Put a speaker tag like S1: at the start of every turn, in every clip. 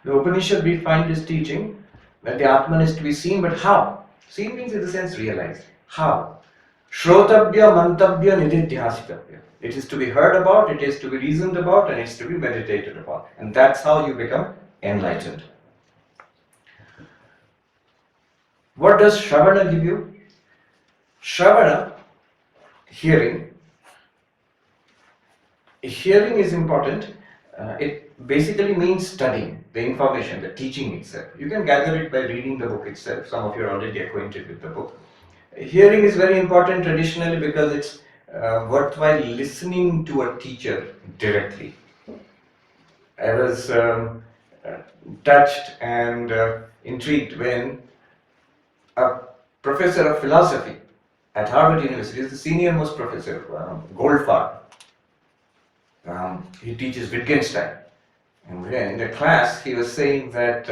S1: The Upanishad we find is teaching that the Atman is to be seen, but how? Seen means in the sense realized. How? Shrotabhya, mantabhya, nididhyasitavya. It is to be heard about, it is to be reasoned about, and it is to be meditated upon. And that's how you become enlightened. What does Shravana give you? Shravana, hearing. Hearing is important. It basically means studying the information, the teaching itself. You can gather it by reading the book itself. Some of you are already acquainted with the book. Hearing is very important traditionally because it's worthwhile listening to a teacher directly. I was touched and intrigued when a professor of philosophy at Harvard University is the senior most professor, Goldfarb. He teaches Wittgenstein. And in the class, he was saying that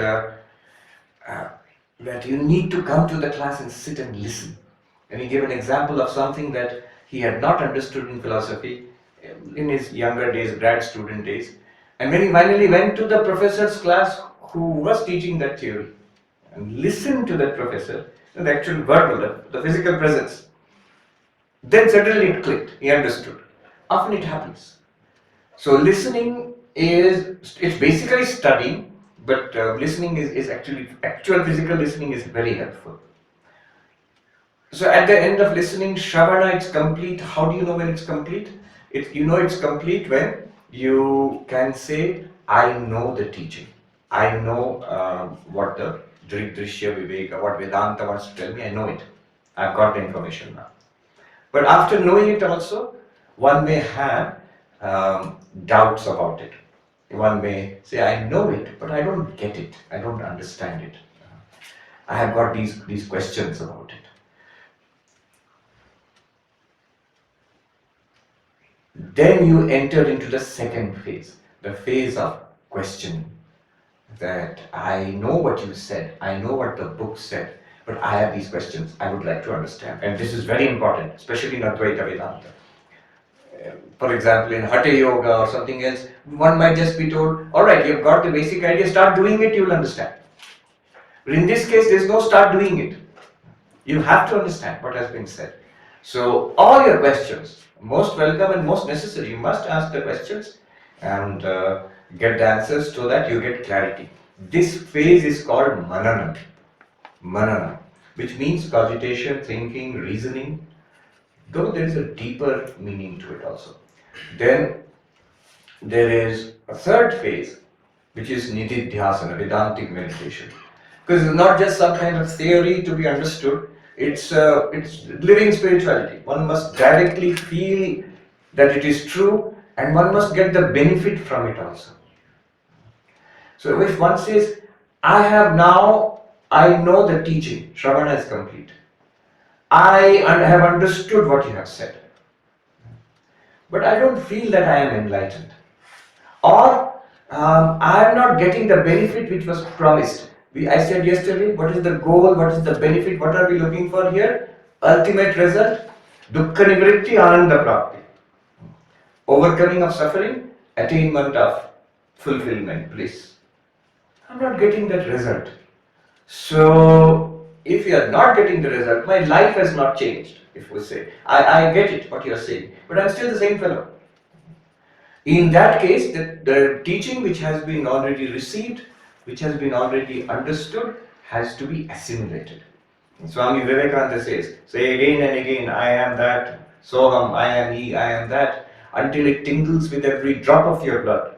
S1: that you need to come to the class and sit and listen. And he gave an example of something that he had not understood in philosophy in his younger days, grad student days. And when he finally went to the professor's class who was teaching that theory and listened to that professor, the actual verbal, the physical presence, then suddenly it clicked. He understood. Often it happens. So listening it's basically studying, but listening is actually, actual physical listening is very helpful. So at the end of listening, Shravana, it's complete. How do you know when it's complete? You know it's complete when you can say, I know the teaching. I know what the Drig Drishya Viveka, what Vedanta wants to tell me, I know it. I've got the information now. But after knowing it also, one may have doubts about it. One may say, I know it, but I don't get it. I don't understand it. I have got these questions about it. Then you enter into the second phase, the phase of questioning. That I know what you said, I know what the book said, but I have these questions I would like to understand. And this is very important, especially in Advaita Vedanta. For example, in Hatha Yoga or something else, one might just be told, alright, you've got the basic idea, start doing it, you'll understand. But in this case, there's no start doing it. You have to understand what has been said. So, all your questions, most welcome and most necessary. You must ask the questions and get the answers so that you get clarity. This phase is called manana. Manana, which means cogitation, thinking, reasoning, though there is a deeper meaning to it also. Then there is a third phase, which is nididhyasana, Vedantic meditation. Because it's not just some kind of theory to be understood, it's living spirituality. One must directly feel that it is true and one must get the benefit from it also. So if one says, I know the teaching, Shravana is complete. I have understood what you have said. But I don't feel that I am enlightened. Or I am not getting the benefit which was promised. I said yesterday, what is the goal, what is the benefit, what are we looking for here? Ultimate result, dukkha nivritti, ananda prapti. Overcoming of suffering, attainment of fulfillment, bliss. I'm not getting that result. So, if you are not getting the result, my life has not changed, if we say. I get it, what you are saying, but I'm still the same fellow. In that case, the teaching which has been already received, which has been already understood, has to be assimilated. Swami Vivekananda says, say again and again, I am that, Soham, I am he, I am that, until it tingles with every drop of your blood.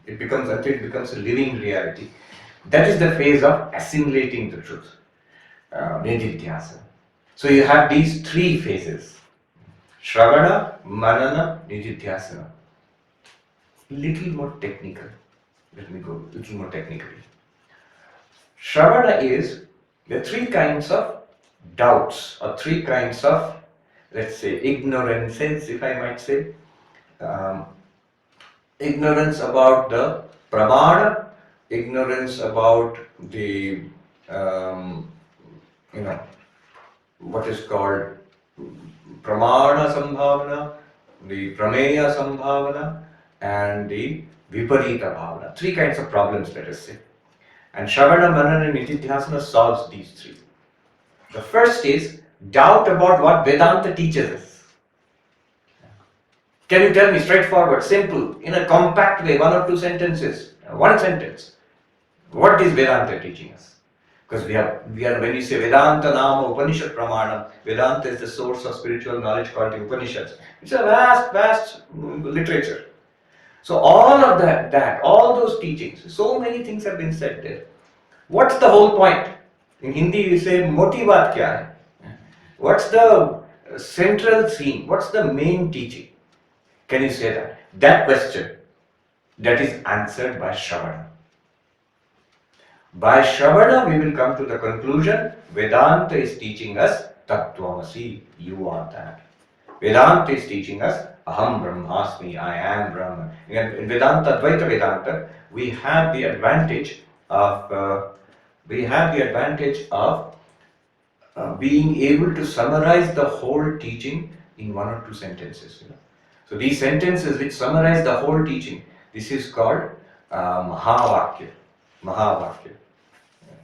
S1: Until it becomes a living reality. That is the phase of assimilating the truth. Nididhyasana. So you have these three phases. Shravana, Manana, Nididhyasana. Little more technical. Let me go a little more technically. Shravana is the three kinds of doubts or three kinds of, let's say, ignorances, if I might say. Ignorance about the pramana, ignorance about the, what is called pramana sambhavana, the prameya sambhavana, and the viparita bhavana. Three kinds of problems, let us say. And Shravana, Manana, and Nididhyasana solves these three. The first is doubt about what Vedanta teaches us. Can you tell me straightforward, simple, in a compact way, one or two sentences, one sentence, what is Vedanta teaching us? Because we are when you say Vedanta Nama Upanishad Pramanam, Vedanta is the source of spiritual knowledge called the Upanishads. It's a vast literature. So all of all those teachings, so many things have been said there. What's the whole point? In Hindi we say moti baat kya hai? What's the central theme? What's the main teaching? Can you say that? That question, that is answered by Shravana. By Shravana, we will come to the conclusion, Vedanta is teaching us Tattvamasi, you are that. Vedanta is teaching us Aham Brahmasmi, I am Brahman. In Vedanta, Advaita Vedanta, we have the advantage of being able to summarize the whole teaching in one or two sentences. So these sentences which summarize the whole teaching, this is called Mahavakya. Mahavakya.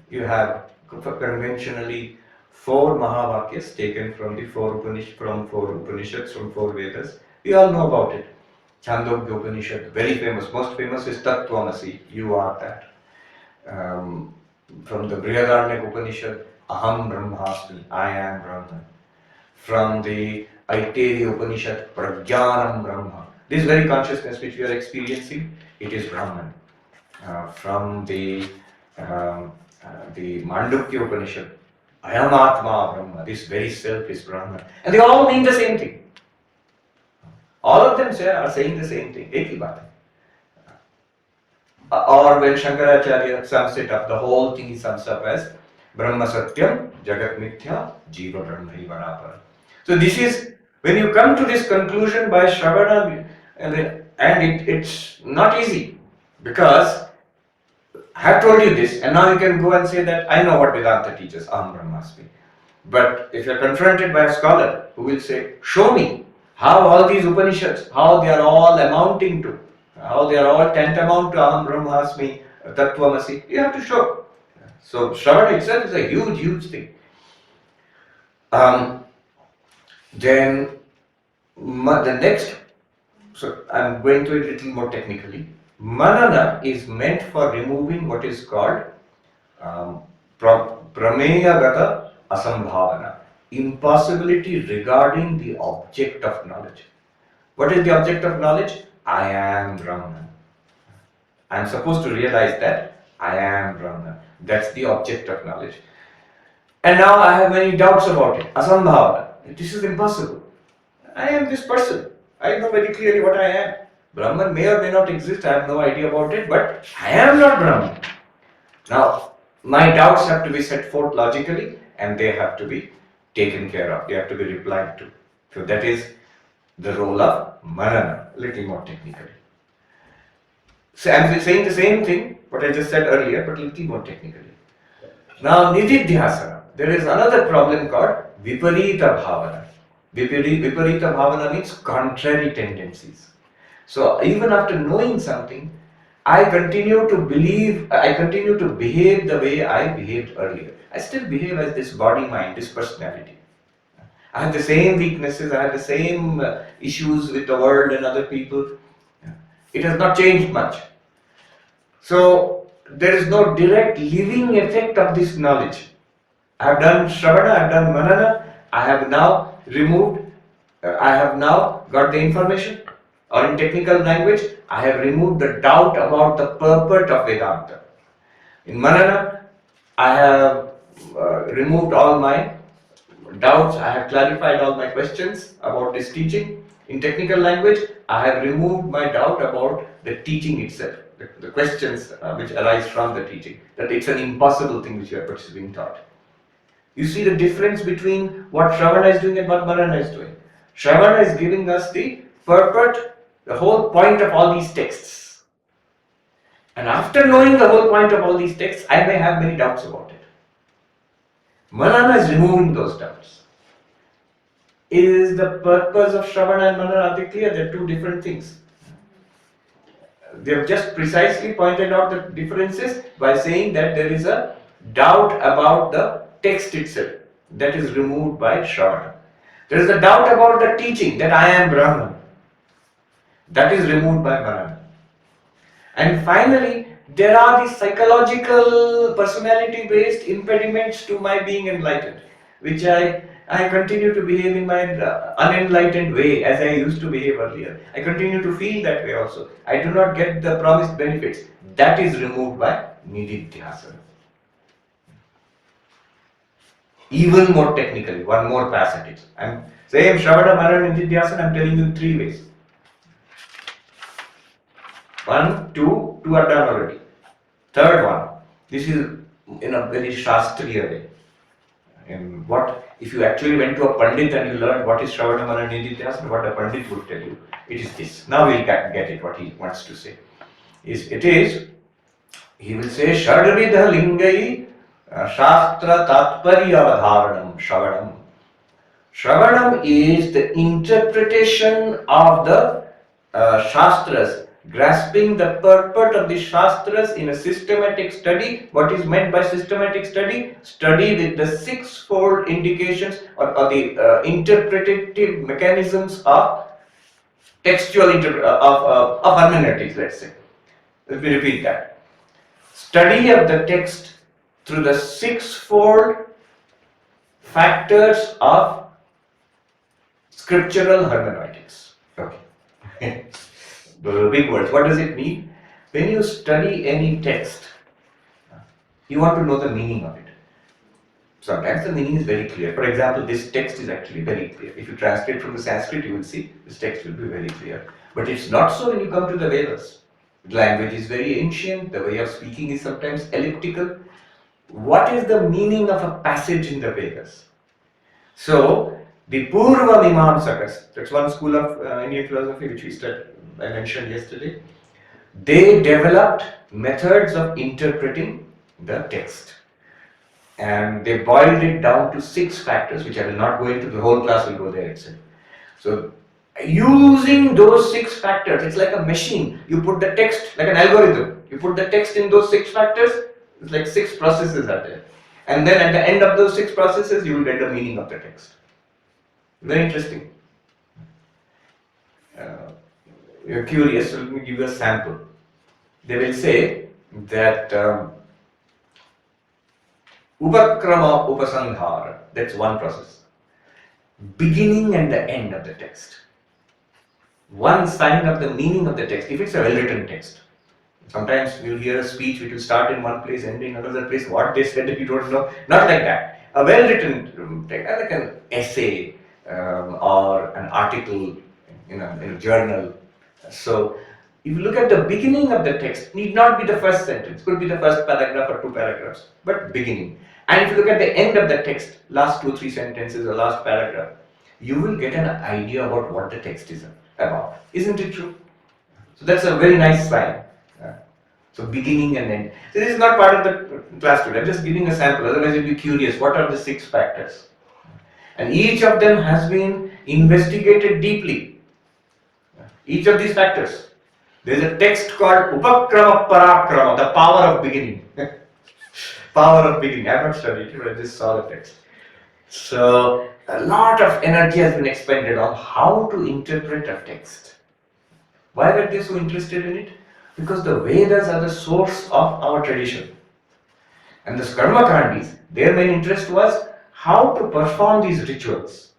S1: You have conventionally 4 Mahavakyas taken from the 4 Upanishads, from 4 Vedas. We all know about it. Chandogya Upanishad, very famous. Most famous is Tattvamasi, you are that. From the Brihadaranyaka Upanishad, Aham Brahmasmi, I am Brahman. From the Aitreya Upanishad, Prajnanam Brahma. This very consciousness which we are experiencing, it is Brahman. From the Mandukya Upanishad, Ayam Atma Brahma, this very self is Brahman. And they all mean the same thing. All of them are saying the same thing. Ek hi baat hai. Or when Shankaracharya sums it up, the whole thing he sums up as Brahma Satyam, Jagat Mithya, Jiva Brahma Varapara. So this is, when you come to this conclusion by Shravana, and it's not easy, because I have told you this, and now you can go and say that I know what Vedanta teaches, Aham Brahmasmi. But if you are confronted by a scholar who will say, show me how all these Upanishads, how they are all amounting to, how they are all tantamount to Aham Brahmasmi, Tattvamasi, you have to show. So Shravana itself is a huge thing. Then the next, so I'm going to it a little more technically. Manana is meant for removing what is called prameya gata asambhavana, impossibility regarding the object of knowledge. What is the object of knowledge? I am Brahman. I am supposed to realize that I am Brahman. That's the object of knowledge. And now I have many doubts about it. Asambhavana. This is impossible. I am this person. I know very clearly what I am. Brahman may or may not exist, I have no idea about it, but I am not Brahman. Now, my doubts have to be set forth logically and they have to be taken care of, they have to be replied to. So that is the role of Manana, a little more technically. So I am saying the same thing, what I just said earlier, but a little more technically. Now, Nididhyasana, there is another problem called Viparita Bhavana. Viparita Bhavana means contrary tendencies. So even after knowing something, I continue to behave the way I behaved earlier. I still behave as this body, mind, this personality. I have the same weaknesses, I have the same issues with the world and other people. It has not changed much. So there is no direct living effect of this knowledge. I have done Shravana, I have done Manana, I have now got the information. Or in technical language, I have removed the doubt about the purport of Vedanta. In Manana, I have removed all my doubts, I have clarified all my questions about this teaching. In technical language, I have removed my doubt about the teaching itself, the questions which arise from the teaching, that it's an impossible thing which is being taught. You see the difference between what Shravana is doing and what Manana is doing. Shravana is giving us the purport, the whole point of all these texts. And after knowing the whole point of all these texts, I may have many doubts about it. Manana is removing those doubts. Is the purpose of Shravana and Manana, are they clear? They're two different things. They have just precisely pointed out the differences by saying that there is a doubt about the text itself. That is removed by Shravana. There is a doubt about the teaching that I am Brahman. That is removed by Manana. And finally, there are these psychological, personality based impediments to my being enlightened, which I continue to behave in my unenlightened way as I used to behave earlier. I continue to feel that way also. I do not get the promised benefits. That is removed by Nididhyasana. Even more technically, one more passage. I'm saying Shravana, Manana, Nididhyasana, I'm telling you 3 ways. 1, 2 are done already. Third one, this is in a very Shastriya way. And what, if you actually went to a Pandit and you learned what is Shravana, Manana, Nididhyasana, what a Pandit would tell you, it is this. Now we'll get it, what he wants to say. He will say, Shadvidha Lingai Shastra Tatparya Avadharanam Shravanam. Shravanam is the interpretation of the Shastras, grasping the purport of the Shastras in a systematic study. What is meant by systematic study? Study with the 6-fold indications or the interpretative mechanisms of textual of hermeneutics, let's say. Let me repeat that. Study of the text through the 6-fold factors of scriptural hermeneutics. Okay. Those are big words. What does it mean? When you study any text, you want to know the meaning of it. Sometimes the meaning is very clear. For example, this text is actually very clear. If you translate from the Sanskrit, you will see this text will be very clear. But it's not so when you come to the Vedas. The language is very ancient, the way of speaking is sometimes elliptical. What is the meaning of a passage in the Vedas? So, the Purva Mimamsakas, that's one school of Indian philosophy which I mentioned yesterday. They developed methods of interpreting the text. And they boiled it down to 6 factors, which I will not go into, the whole class will go there itself. So, using those 6 factors, it's like a machine. You put the text, like an algorithm, you put the text in those 6 factors, it's like 6 processes are there. And then at the end of those 6 processes, you will get the meaning of the text. Very interesting. You're curious, so let me give you a sample. They will say that Upakrama Upasanghara, that's one process. Beginning and the end of the text. One sign of the meaning of the text, if it's a well-written text. Sometimes you'll hear a speech which will start in one place, end in another place, what they said you don't know. Not like that. A well-written text, like an essay or an article in a journal. So, if you look at the beginning of the text, need not be the first sentence, could be the first paragraph or 2 paragraphs, but beginning. And if you look at the end of the text, last 2-3 sentences or last paragraph, you will get an idea about what the text is about. Isn't it true? So that's a very nice sign. So beginning and end. So this is not part of the class today. I'm just giving a sample. Otherwise you'll be curious. What are the 6 factors? And each of them has been investigated deeply. Each of these factors. There is a text called Upakrama Parakrama, the power of beginning. Power of beginning. I have not studied it, but I just saw the text. So a lot of energy has been expended on how to interpret a text. Why were they so interested in it? Because the Vedas are the source of our tradition. And the Karmakandis, their main interest was how to perform these rituals.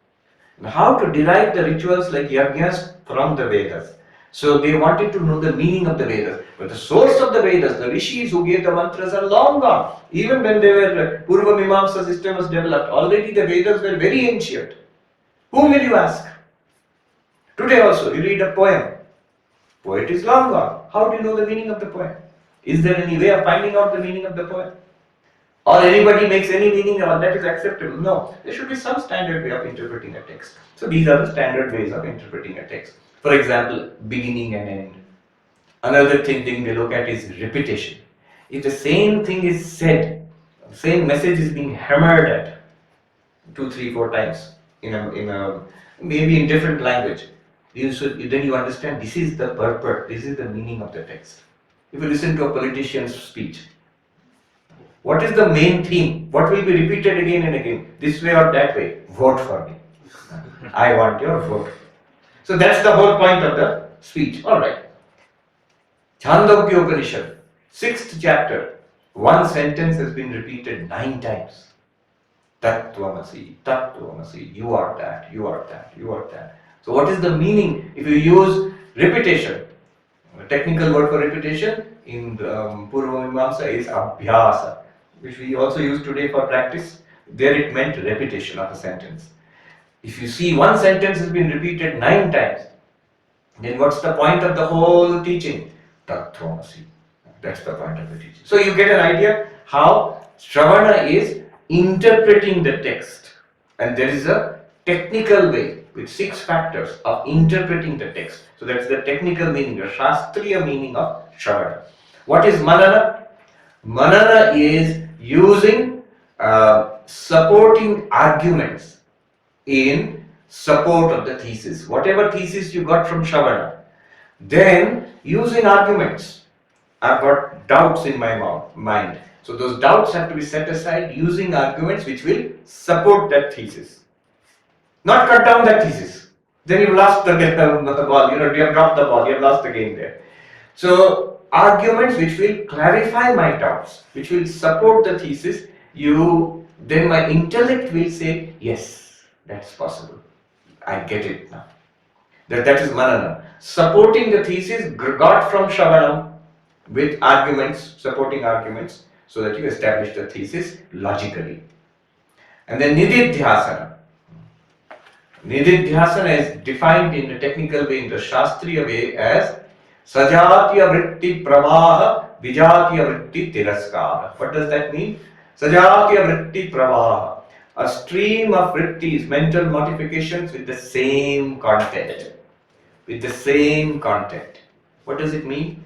S1: And how to derive the rituals like yajnas from the Vedas. So they wanted to know the meaning of the Vedas. But the source of the Vedas, the rishis who gave the mantras are long gone. Even when they were, Purva Mimamsa system was developed, already the Vedas were very ancient. Whom will you ask? Today also, you read a poem. Poet is long gone. How do you know the meaning of the poem? Is there any way of finding out the meaning of the poem? Or anybody makes any meaning of that is acceptable? No. There should be some standard way of interpreting a text. So these are the standard ways of interpreting a text. For example, beginning and end. Another thing they look at is repetition. If the same thing is said, the same message is being hammered at 2, 3, 4 times in a maybe in different language, Then you understand this is the purport, this is the meaning of the text. If you listen to a politician's speech, what is the main theme? What will be repeated again and again? This way or that way? Vote for me. I want your vote. So that's the whole point of the speech. Alright. Chandogya Upanishad, 6th chapter. One sentence has been repeated 9 times. Tattvamasi, Tattvamasi, you are that, you are that, you are that. So what is the meaning if you use repetition? A technical word for repetition in Purva Mimamsa is abhyasa, which we also use today for practice. There it meant repetition of a sentence. If you see one sentence has been repeated 9 times, then what's the point of the whole teaching? Tattvamasi. That's the point of the teaching. So you get an idea how Shravana is interpreting the text, and there is a technical way with 6 factors of interpreting the text. So that's the technical meaning, the Shastriya meaning of Shravana. What is Manana? Manana is using supporting arguments in support of the thesis. Whatever thesis you got from Shravana, then using arguments. I've got doubts in my mind. So those doubts have to be set aside using arguments which will support that thesis. Not cut down that thesis. Then you've lost the ball, you have dropped the ball, you've lost the game there. So arguments which will clarify my doubts, which will support the thesis, then my intellect will say, yes, that's possible. I get it now. That is Manana. Supporting the thesis got from Shravanam with arguments, supporting arguments, so that you establish the thesis logically. And then Nididhyasana. Nididhyasana is defined in a technical way, in the Shastriya way, as Sajatiya Vritti Pravaha Vijatiya Vritti Tiraskara. What does that mean? Sajatiya Vritti Pravaha. A stream of vrittis, mental modifications with the same content. With the same content. What does it mean?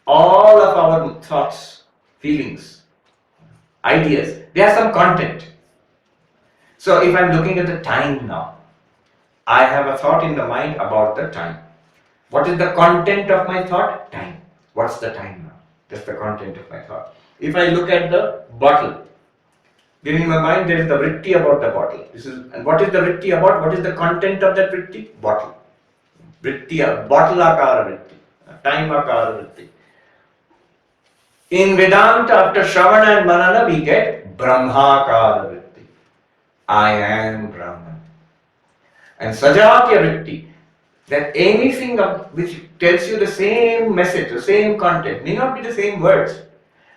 S1: All of our thoughts, feelings, ideas, they have some content. So if I'm looking at the time now, I have a thought in the mind about the time. What is the content of my thought? Time. What's the time now? That's the content of my thought. If I look at the bottle, then in my mind there is the vritti about the bottle. And what is the vritti about? What is the content of that vritti? Bottle. Vritti, bottle akara vritti, time akara vritti. In Vedanta, after Shravana and Manana, we get Brahmakara Vritti. I am Brahman. And Sajatya Vritti, that anything which tells you the same message, the same content, may not be the same words.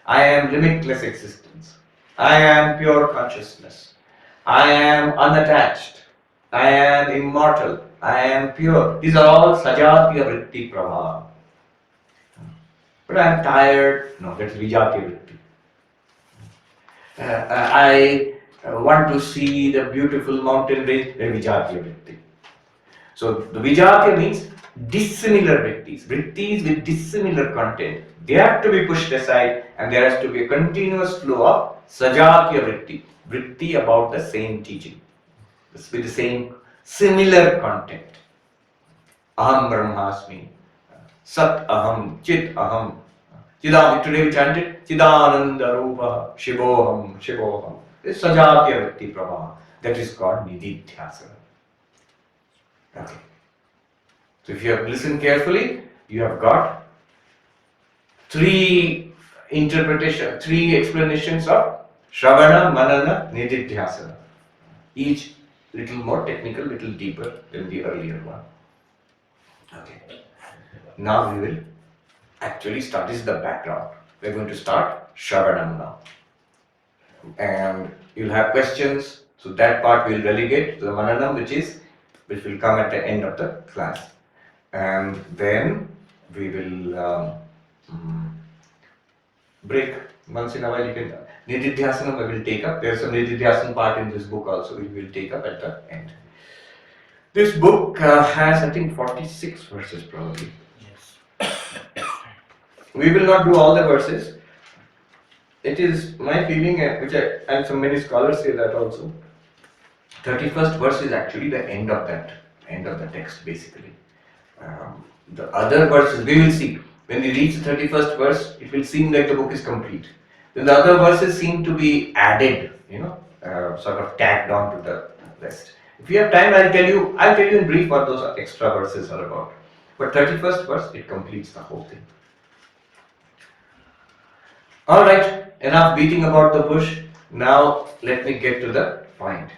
S1: I am limitless existence. I am pure consciousness. I am unattached. I am immortal. I am pure. These are all Sajatya Vritti Prabha. But I am tired. No, that's Vijatya Vritti. I want to see the beautiful mountain range. That's Vijatya Vritti. So the Vijatya means dissimilar vrittis. Vrittis with dissimilar content. They have to be pushed aside, and there has to be a continuous flow of Sajatya Vritti. Vritti about the same teaching. With the same similar content. Aham Brahmasmi. Sat aham, chit aham. Today we chanted Chidananda Rupa Shivoham Shivoham. This is Sajatya Vritti Prabha. That is called Nididhyasana. Okay. So if you have listened carefully, you have got 3 explanations of Shravana, Manana, Nididhyasana. Each little more technical, little deeper than the earlier one. Okay. Now we will actually start. This is the background. We're going to start Shravanam now. And you'll have questions. So that part we'll relegate to the Mananam, which will come at the end of the class. And then we will break. Once in a while you can. Nididhyasana we will take up. There's a Nididhyasana part in this book also, we will take up at the end. This book has, I think, 46 verses probably. Yes. We will not do all the verses. It is my feeling, and so many scholars say that also. 31st verse is actually the end of that End of the text basically. The other verses, we will see. When we reach the 31st verse, it will seem like the book is complete. Then the other verses seem to be added, sort of tagged on to the rest. If you have time, I'll tell you in brief what those extra verses are about. But 31st verse, it completes the whole thing. Alright, enough beating about the bush. Now let me get to the point.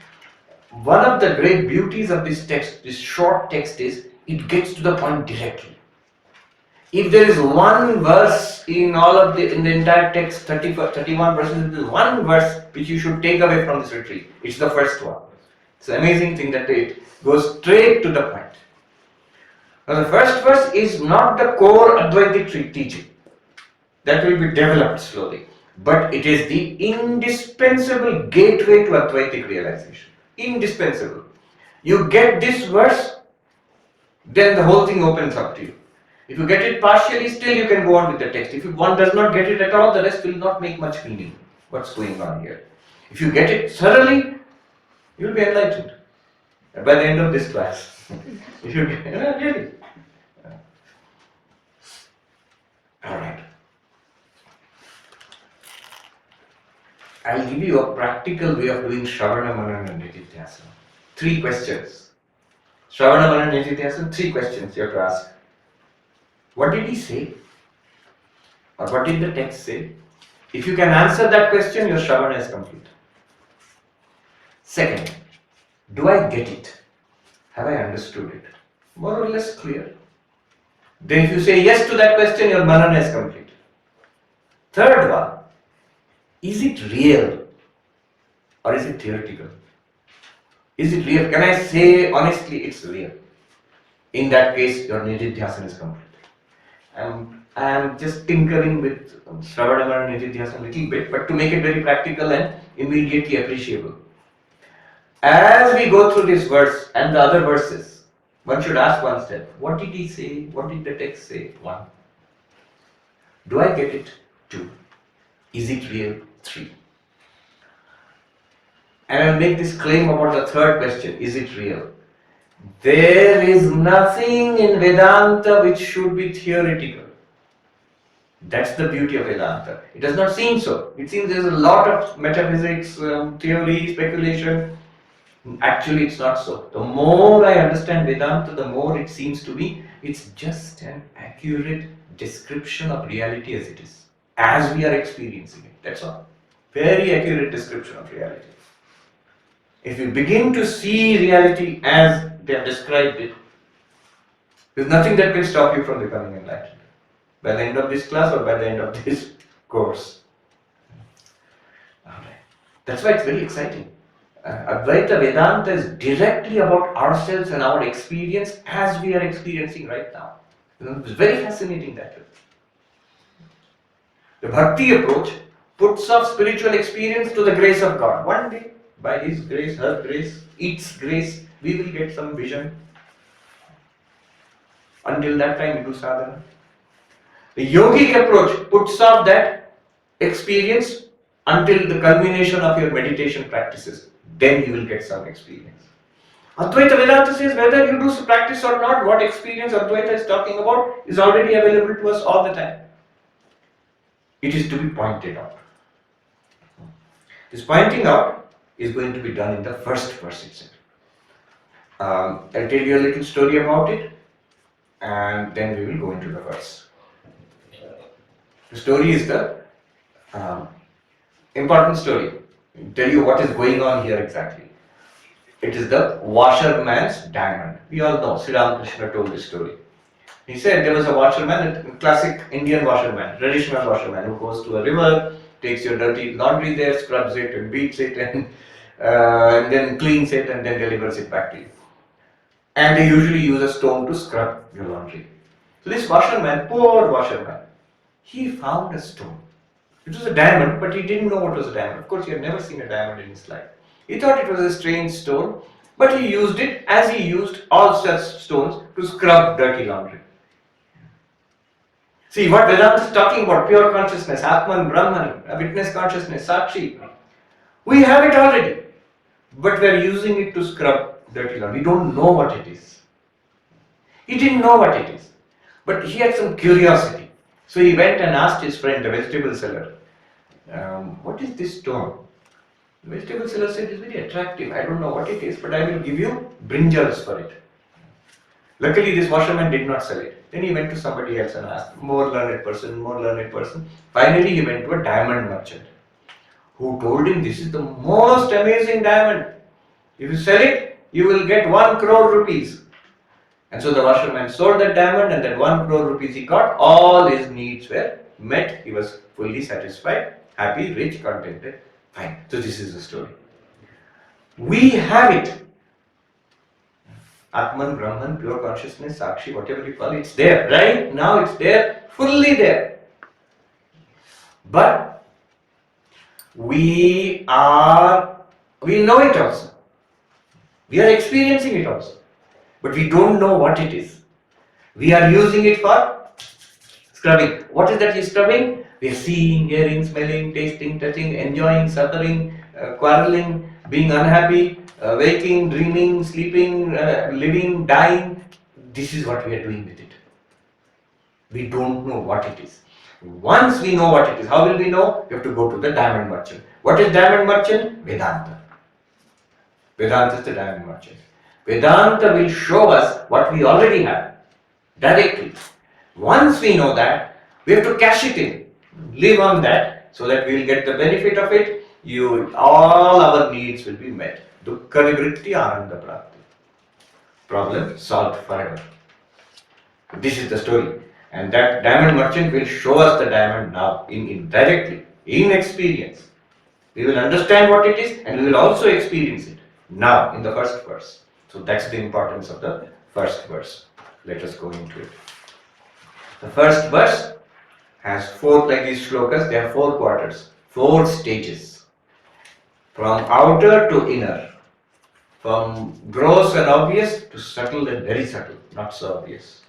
S1: One of the great beauties of this text, this short text, is it gets to the point directly. If there is one verse in the entire text, 31 verses, there is one verse which you should take away from this retreat. It's the first one. It's an amazing thing that it goes straight to the point. Now the first verse is not the core Advaitic teaching. That will be developed slowly. But it is the indispensable gateway to Advaitic realization. Indispensable. You get this verse, then the whole thing opens up to you. If you get it partially, still you can go on with the text. If one does not get it at all, the rest will not make much meaning. What's going on here? If you get it thoroughly, you will be enlightened by the end of this class. If you get really. Alright. I'll give you a practical way of doing Shravana, Manana and Nididhyasana. 3 questions. Shravana, Manana and Nididhyasana, 3 questions you have to ask. What did he say? Or what did the text say? If you can answer that question, your Shravana is complete. Second, do I get it? Have I understood it? More or less clear. Then if you say yes to that question, your Manana is complete. Third one, is it real or is it theoretical? Is it real? Can I say honestly it's real? In that case, your Nididhyasana is complete. I'm just tinkering with Shravana and Nididhyasana a little bit, but to make it very practical and immediately appreciable. As we go through this verse and the other verses, one should ask oneself, what did he say? What did the text say? 1. Do I get it? 2. Is it real? 3. And I'll make this claim about the third question, is it real? There is nothing in Vedanta which should be theoretical. That's the beauty of Vedanta. It does not seem so. It seems there's a lot of metaphysics, theory, speculation. Actually, it's not so. The more I understand Vedanta, the more it seems to me it's just an accurate description of reality as it is, as we are experiencing it. That's all. Very accurate description of reality. If you begin to see reality as they have described it, there's nothing that can stop you from becoming enlightened by the end of this class or by the end of this course. Alright. That's why it's very exciting. Advaita Vedanta is directly about ourselves and our experience as we are experiencing right now. It's very fascinating that way. The Bhakti approach puts off spiritual experience to the grace of God. One day, by His grace, her grace, its grace, we will get some vision. Until that time, we do sadhana. The yogic approach puts off that experience until the culmination of your meditation practices. Then you will get some experience. Advaita Vedanta says whether you do practice or not, what experience Advaita is talking about is already available to us all the time. It is to be pointed out. This pointing out is going to be done in the first verse itself. I'll tell you a little story about it and then we will go into the verse. The story is the important story. I'll tell you what is going on here exactly. It is the washerman's diamond. We all know, Sri Ramakrishna told this story. He said there was a washerman, a classic Indian washerman, traditional washerman who goes to a river, takes your dirty laundry there, scrubs it and beats it and then cleans it and then delivers it back to you. And they usually use a stone to scrub your laundry. So this washerman, poor washerman, he found a stone. It was a diamond, but he didn't know what was a diamond. Of course, he had never seen a diamond in his life. He thought it was a strange stone, but he used it as he used all such stones to scrub dirty laundry. See, what Vedanta is talking about, pure consciousness, Atman, Brahman, a witness consciousness, Sakshi. We have it already, but we are using it to scrub dirty laundry. We don't know what it is. He didn't know what it is, but he had some curiosity. So he went and asked his friend, the vegetable seller, what is this stone? The vegetable seller said, it's very attractive. I don't know what it is, but I will give you brinjals for it. Luckily, this washerman did not sell it. Then he went to somebody else and asked, more learned person, more learned person. Finally, he went to a diamond merchant who told him, this is the most amazing diamond. If you sell it, you will get 1 crore rupees. And so the washerman sold that diamond, and that 1 crore rupees he got, all his needs were met. He was fully satisfied, happy, rich, contented. Fine. So this is the story. We have it. Atman, Brahman, pure consciousness, Sakshi, whatever you call it, it's there. Right now it's there, fully there. But we know it also. We are experiencing it also. But we don't know what it is. We are using it for scrubbing. What is that you're scrubbing? We are seeing, hearing, smelling, tasting, touching, enjoying, suffering, quarreling, being unhappy, waking, dreaming, sleeping, living, dying. This is what we are doing with it. We don't know what it is. Once we know what it is, how will we know? We have to go to the diamond merchant. What is diamond merchant? Vedanta. Vedanta is the diamond merchant. Vedanta will show us what we already have directly. Once we know that, we have to cash it in, live on that, so that we will get the benefit of it. All our needs will be met. Dukkha nivritti ananda prapti. Problem solved forever. This is the story. And that diamond merchant will show us the diamond now, directly, in experience. We will understand what it is, and we will also experience it now in the first verse. So that's the importance of the first verse. Let us go into it. The first verse has 4, like these shlokas, they have 4 quarters, 4 stages. From outer to inner. From gross and obvious to subtle and very subtle, not so obvious.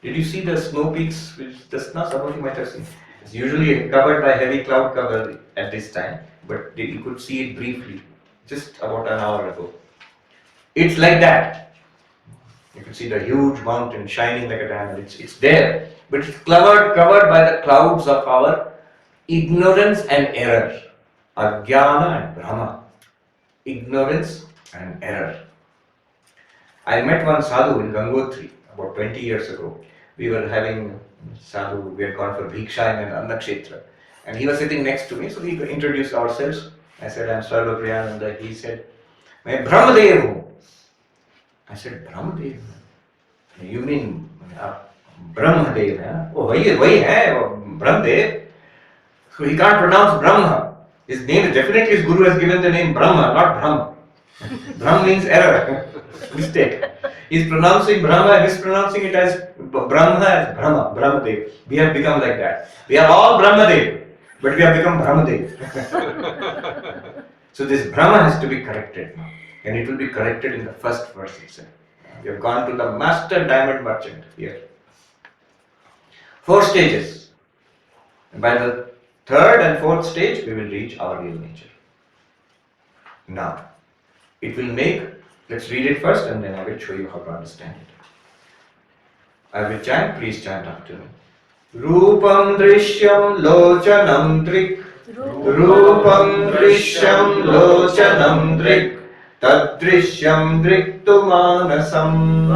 S1: Did you see the snow peaks, which just now some of you might have seen? It's usually covered by heavy cloud cover at this time, but you could see it briefly, just about an hour ago. It's like that. You can see the huge mountain shining like a diamond. It's there, but it's covered by the clouds of our ignorance and error. Ajnana and Brahma. Ignorance and error. I met one sadhu in Gangotri about 20 years ago. We were having sadhu, we had gone for Bhiksha in an Annakshetra. And he was sitting next to me, so we introduced ourselves. I said, I'm Sarvapriyananda. He said, मैं ब्रह्मदेव हूँ. I said, Brahmadev? You mean Brahmadev? Huh? Oh, वही है, Brahmadev. So he can't pronounce Brahma. His name, definitely his guru has given the name Brahma, not Brahm. Brahm means error, mistake. He's pronouncing Brahma, mispronouncing it as Brahma, as Brahma, Brahmadev. We have become like that. We are all Brahmadev, but we have become Brahmadev. So this Brahma has to be corrected now. And it will be corrected in the first verse itself. We have gone to the master diamond merchant here. 4 stages. And by the 3rd and 4th stage, we will reach our real nature. Now, it will make, let's read it first and then I will show you how to understand it. I will chant, please chant after me. Rupam Drishyam Lochanam Drig. Rupam Drishyam Lochanam Drig. Tadrishyam Driktu Manasam.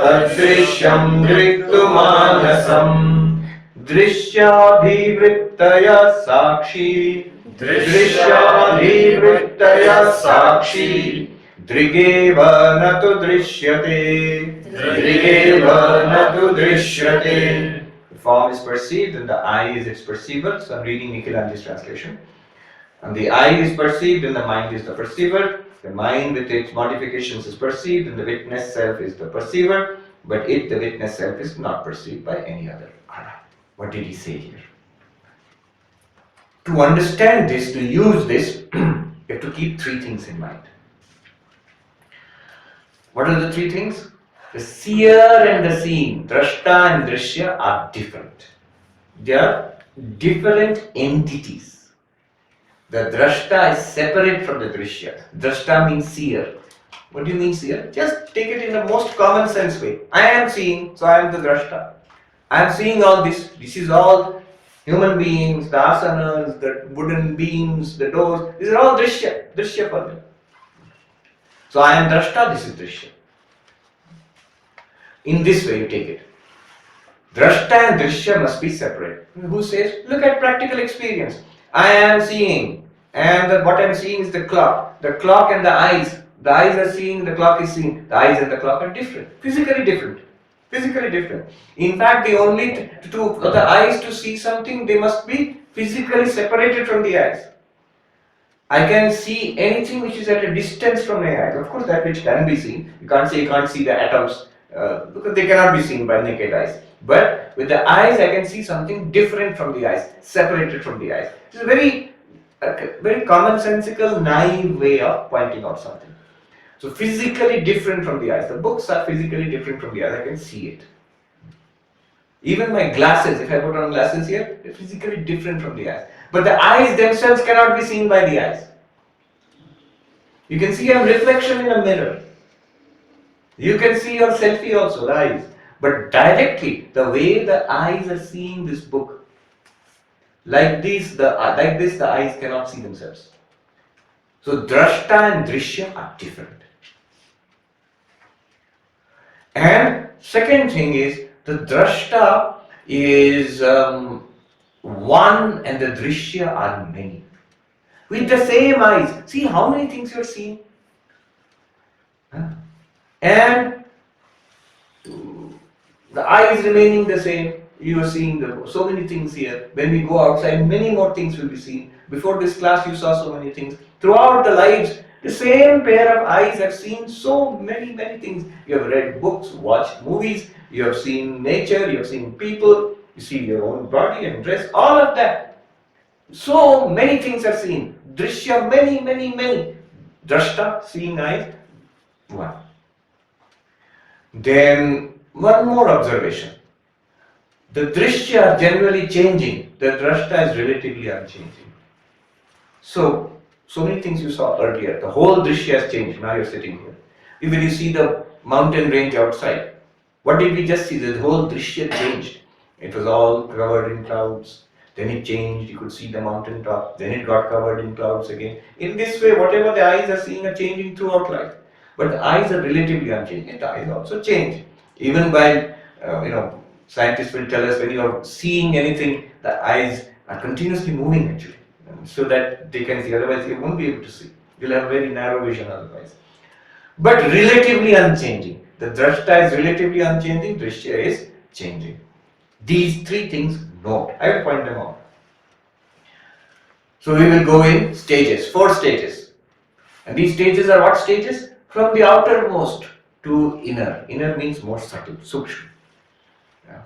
S1: Tadrishyam Driktu Manasam. Drishyabhivrittaya Sakshi. Drishyabhivrittaya Sakshi. Drigeva natu drishyate. Drigeva natu drishyate. The form is perceived and the eye is its perceiver. So I'm reading Nikhilanji's translation. And the eye is perceived and the mind is the perceiver. The mind with its modifications is perceived and the witness self is the perceiver. But the witness self, is not perceived by any other. What did he say here? To understand this, to use this, you have to keep 3 things in mind. What are the 3 things? The seer and the seen, drashta and drishya, are different. They are different entities. The drashta is separate from the drishya. Drashta means seer. What do you mean seer? Just take it in the most common sense way. I am seeing, so I am the drashta. I am seeing all this. This is all human beings, the asanas, the wooden beams, the doors. These are all drishya. Drishya for them. So I am drashta, this is drishya. In this way you take it. Drashta and drishya must be separate. Who says? Look at practical experience. I am seeing, and what I am seeing is the clock. The clock and the eyes. The eyes are seeing, the clock is seeing. The eyes and the clock are different. Physically different. Physically different. In fact, the only for the eyes to see something, they must be physically separated from the eyes. I can see anything which is at a distance from my eyes. Of course, that which can be seen. You can't say you can't see the atoms because they cannot be seen by naked eyes. But with the eyes, I can see something different from the eyes, separated from the eyes. It's a very commonsensical, naive way of pointing out something. So physically different from the eyes. The books are physically different from the eyes. I can see it. Even my glasses, if I put on glasses here, they're physically different from the eyes. But the eyes themselves cannot be seen by the eyes. You can see a reflection in a mirror. You can see your selfie also, the eyes. But directly, the way the eyes are seeing this book, like this, the eyes cannot see themselves. So drashta and drishya are different. And second thing is, the drashta is one and the drishya are many. With the same eyes. See how many things you are seeing? And the eye is remaining the same. You are seeing so many things here. When we go outside, many more things will be seen. Before this class, you saw so many things. Throughout the lives, the same pair of eyes have seen so many things. You have read books, watched movies, you have seen nature, you have seen people, you see your own body and dress, all of that. So many things are seen. Drishya, many. Drashta, seeing eyes, one. Then one more observation. The drishya are generally changing, the drashta is relatively unchanging. So many things you saw earlier, the whole drishya has changed, now you're sitting here. Even you see the mountain range outside, what did we just see? The whole drishya changed. It was all covered in clouds, then it changed, you could see the mountain top, then it got covered in clouds again. In this way, whatever the eyes are seeing are changing throughout life. But the eyes are relatively unchanging, the eyes also change. Even while, scientists will tell us when you are seeing anything, the eyes are continuously moving actually, so that they can see, otherwise you won't be able to see. You'll have very narrow vision otherwise. But relatively unchanging. The drashta is relatively unchanging, drishya is changing. These three things, note. I will point them out. So we will go in stages, 4 stages. And these stages are what stages? From the outermost to inner. Inner means more subtle, sukshma.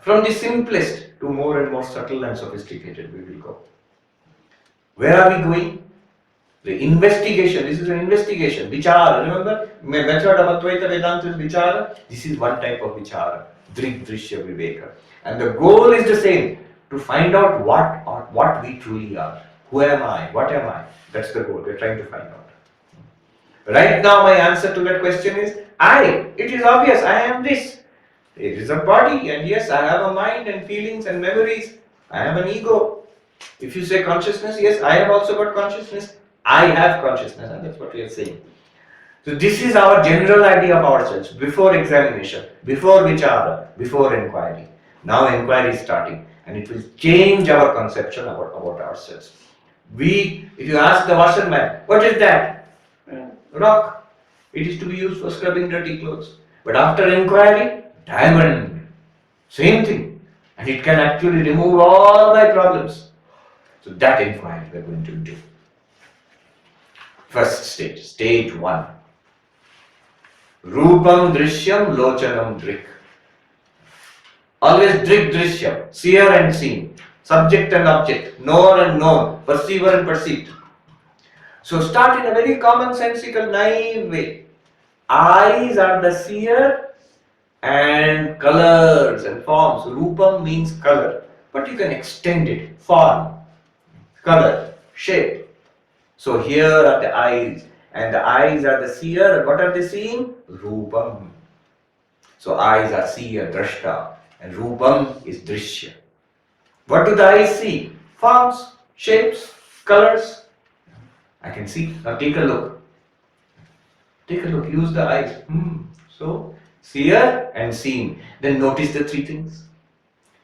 S1: From the simplest to more and more subtle and sophisticated we will go. Where are we going? The investigation. This is an investigation. Vichara. Remember? Method of Advaita Vedanta is vichara. This is one type of vichara. Drig Drishya Viveka. And the goal is the same. To find out what we truly are. Who am I? What am I? That's the goal. We're trying to find out. Right now my answer to that question is I. It is obvious. I am this. It is a body, and yes, I have a mind and feelings and memories. I have an ego. If you say consciousness, yes, I have also got consciousness. I have consciousness, and that's what we are saying. So this is our general idea of ourselves before examination, before vichara, before inquiry. Now inquiry is starting, and it will change our conception about ourselves. If you ask the washerman, what is that? Rock. It is to be used for scrubbing dirty clothes. But after inquiry, diamond, same thing, and it can actually remove all my problems. So that inquiry we are going to do. First stage, stage 1. Rupam Drishyam Lochanam Drik. Always Drig Drishyam, seer and seen, subject and object, knower and known, perceiver and perceived. So start in a very commonsensical, naive way. Eyes are the seer, and colors and forms. Rupam means color, but you can extend it. Form, color, shape. So here are the eyes, and the eyes are the seer. What are they seeing? Rupam. So eyes are seer, drashta, and rupam is drishya. What do the eyes see? Forms, shapes, colors. I can see. Now take a look. Take a look. Use the eyes. So, seer and seen. Then notice the three things.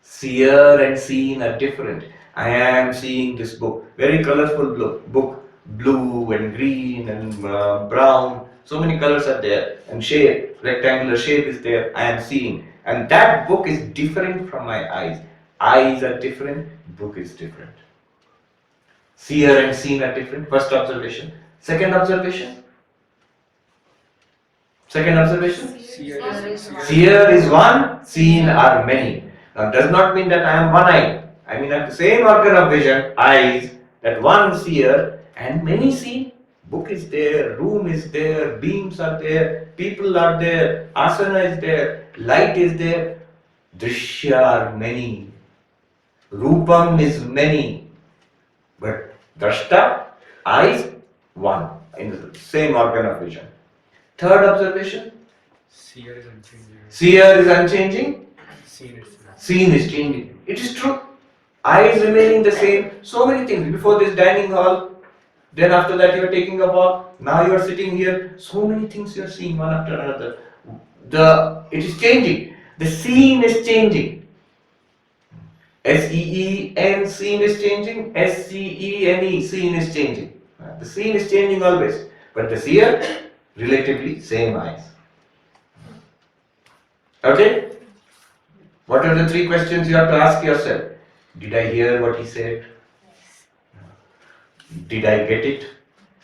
S1: Seer and seen are different. I am seeing this book. Very colorful book. Blue and green and brown. So many colors are there. And shape, rectangular shape is there. I am seeing. And that book is different from my eyes. Eyes are different. Book is different. Seer and seen are different. First observation. Second observation. Second observation. Seer is one, seen are many. Now does not mean that I am one-eyed. I mean at the same organ of vision, eyes, that one seer and many see. Book is there, room is there, beams are there, people are there, asana is there, light is there. Drishya are many. Rupam is many. But drashta, eyes, one, in the same organ of vision. Third observation.
S2: Seer is unchanging.
S1: Seer is unchanging.
S2: Seen
S1: is changing. It is true. Eyes remaining the same. So many things. Before this dining hall, then after that you are taking a walk. Now you are sitting here. So many things you are seeing one after another. It is changing. The scene is changing. S-E-E-N, scene is changing. S-C-E-N-E, scene is changing. The scene is changing always. But the seer, relatively same eyes. Okay? What are the three questions you have to ask yourself? Did I hear what he said? Did I get it?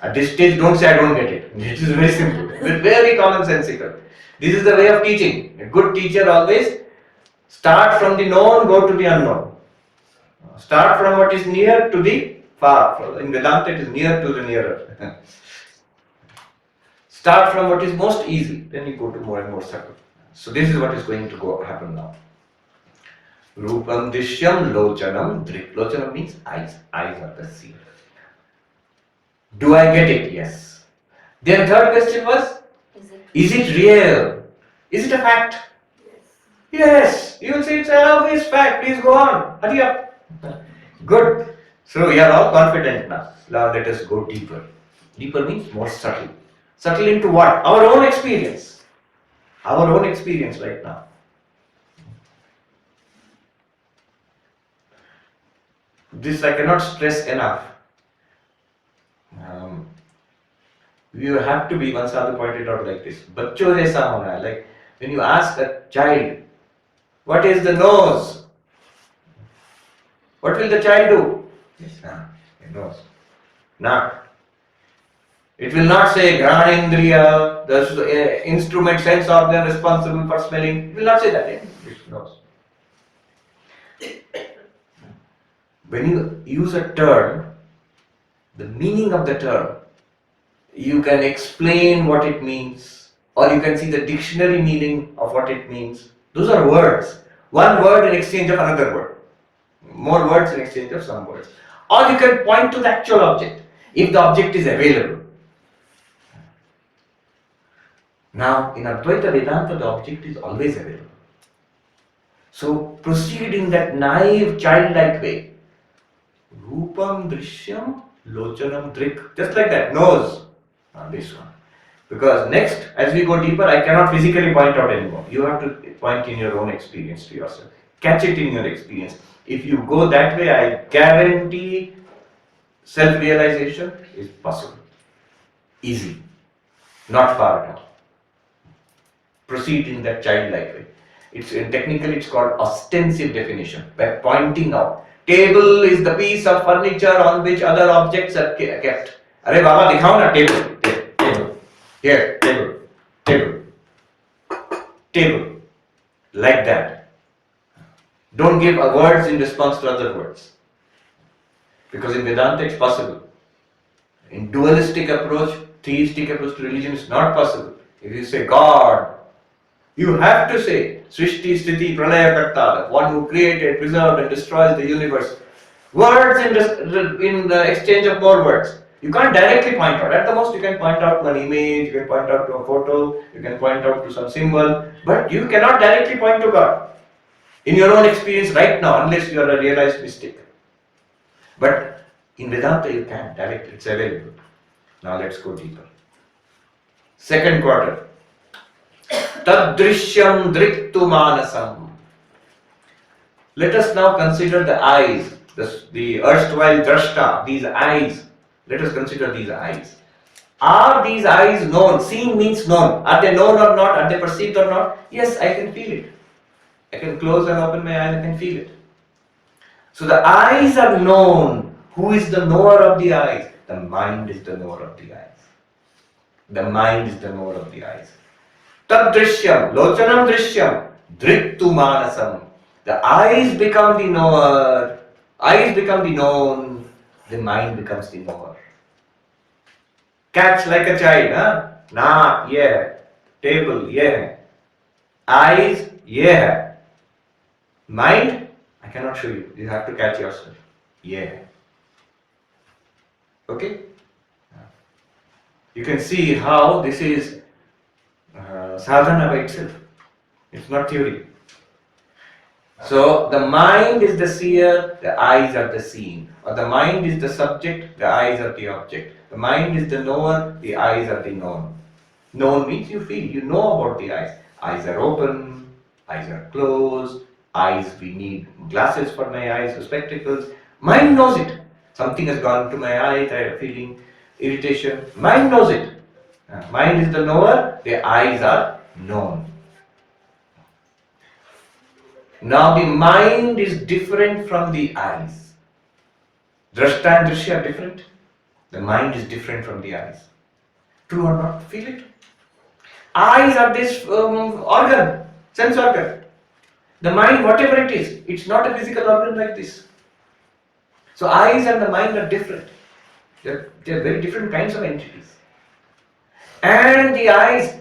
S1: At this stage, don't say I don't get it. It is very simple. It's very commonsensical. This is the way of teaching. A good teacher always start from the known, go to the unknown. Start from what is near to the far. In Vedanta, it is near to the nearer. Start from what is most easy, then you go to more and more subtle. So this is what is going to happen now. Rupam Dishyam Lochanam Drig. Lochanam means eyes. Eyes are the seer. Do I get it? Yes. Then third question was, is it real? Is it a fact? Yes. You will say it's an obvious fact. Please go on. Hurry up. Good. So we are all confident now. Now let us go deeper. Deeper means more subtle. Subtle into what? Our own experience. Our own experience right now. This I cannot stress enough. You have to be, one sadhu pointed out like this, bachcho jaisa hona hai. Like when you ask a child, what is the nose? What will the child do? Yes, it knows. Not. It will not say Granendriya, the instrument sense organ responsible for smelling. It will not say that. It knows. When you use a term, the meaning of the term, you can explain what it means, or you can see the dictionary meaning of what it means. Those are words. One word in exchange of another word. More words in exchange of some words. Or you can point to the actual object, if the object is available. Now, in Advaita Vedanta, the object is always available. So, proceed in that naive, childlike way. Rupam Drishyam Lochanam Drig. Just like that, nose. This one. Because next, as we go deeper, I cannot physically point out anymore. You have to point in your own experience to yourself. Catch it in your experience. If you go that way, I guarantee self-realization is possible. Easy. Not far at all. Proceed in that childlike way. Technically it's called ostensive definition, by pointing out. Table is the piece of furniture on which other objects are kept. Arey Baba, dikhao na table. Table. Here, table. Table. Table. Like that. Don't give words in response to other words. Because in Vedanta it's possible. In dualistic approach, theistic approach to religion is not possible. If you say God, you have to say Srishti, Sthiti, Pralaya Karta, the one who created, preserved and destroys the universe. Words in the exchange of more words. You can't directly point out. At the most, you can point out to an image, you can point out to a photo, you can point out to some symbol, but you cannot directly point to God in your own experience right now, unless you are a realized mystic. But in Vedanta, you can directly, it's available. Now let's go deeper. Second quarter. Tadrishyam driktu manasam. Let us now consider the eyes, the erstwhile drashta, these eyes. Let us consider these eyes. Are these eyes known? Seeing means known. Are they known or not? Are they perceived or not? Yes, I can feel it. I can close and open my eyes, I can feel it. So the eyes are known. Who is the knower of the eyes? The mind is the knower of the eyes. The mind is the knower of the eyes. Tad drishyam, lochanam drishyam, driktu manasam. The eyes become the knower, eyes become the known, the mind becomes the knower. Catch like a child, huh? Naak, yeah. Table, yeah. Eyes, yeah. Mind, I cannot show you. You have to catch yourself. Yeah. Okay? You can see how this is sadhana by itself. It's not theory. So the mind is the seer, the eyes are the seen. Or the mind is the subject, the eyes are the object. The mind is the knower, the eyes are the known. Known means you feel, you know about the eyes. Eyes are open, eyes are closed, eyes, we need glasses for my eyes, or spectacles. Mind knows it. Something has gone to my eyes, I am feeling irritation. Mind knows it. Mind is the knower, the eyes are known. Now the mind is different from the eyes. Drashta and Drishya are different. The mind is different from the eyes. True or not? Feel it. Eyes are this organ, sense organ. The mind, whatever it is, it's not a physical organ like this. So eyes and the mind are different. They're very different kinds of entities. And the eyes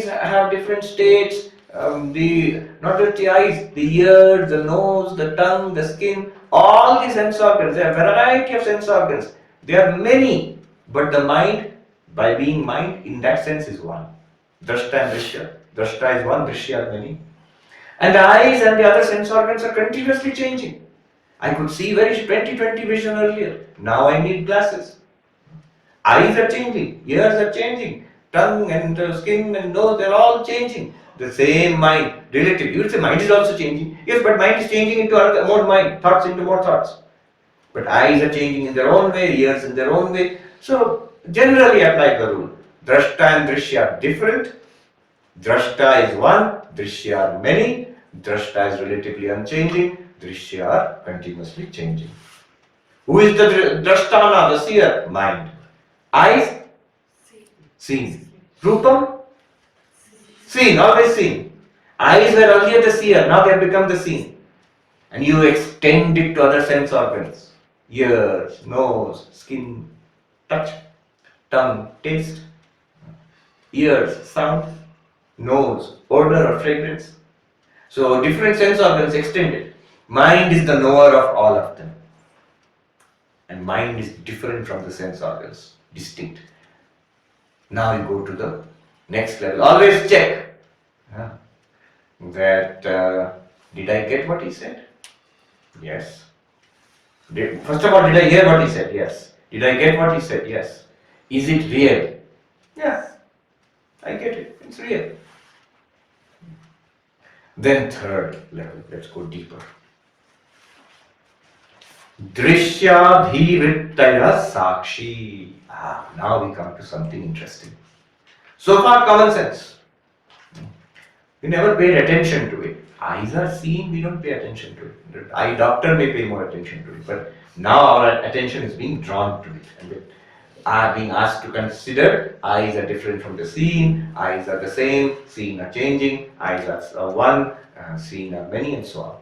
S1: have different states. Not just the eyes, the ears, the nose, the tongue, the skin, all the sense organs. There are a variety of sense organs. There are many, but the mind, by being mind, in that sense is one. Drashta and Drishya. Drashta is one, Drishya are many. And the eyes and the other sense organs are continuously changing. I could see very 20/20 vision earlier. Now I need glasses. Eyes are changing, ears are changing, tongue and skin and nose, they're all changing. The same mind, relative. You would say mind is also changing. Yes, but mind is changing into more mind, thoughts into more thoughts. But eyes are changing in their own way, ears in their own way. So generally apply the rule. Drashta and Drishya are different. Drashta is one, Drishya are many. Drashta is relatively unchanging, Drishya are continuously changing. Who is the Drashtana, the seer? Mind. Eyes? Seen. Rupam? Seen, always seen. Eyes were earlier the seer, now they have become the seen. And you extend it to other sense organs. Ears, nose, skin, touch, tongue, taste, ears, sound, nose, odor or fragrance. So different sense organs extended. Mind is the knower of all of them. And mind is different from the sense organs, distinct. Now you go to the next level. Always check that did I get what he said? Yes. First of all, did I hear what he said? Yes. Did I get what he said? Yes. Is it real? Yeah. I get it. It's real. Then third level. Let's go deeper. Drishyabhivrittaya sakshi. Now we come to something interesting. So far, common sense. We never paid attention to it. Eyes are seen, we don't pay attention to it. The eye doctor may pay more attention to it, but now our attention is being drawn to it. And we are being asked to consider eyes are different from the seen, eyes are the same, seen are changing, eyes are one, seen are many, and so on.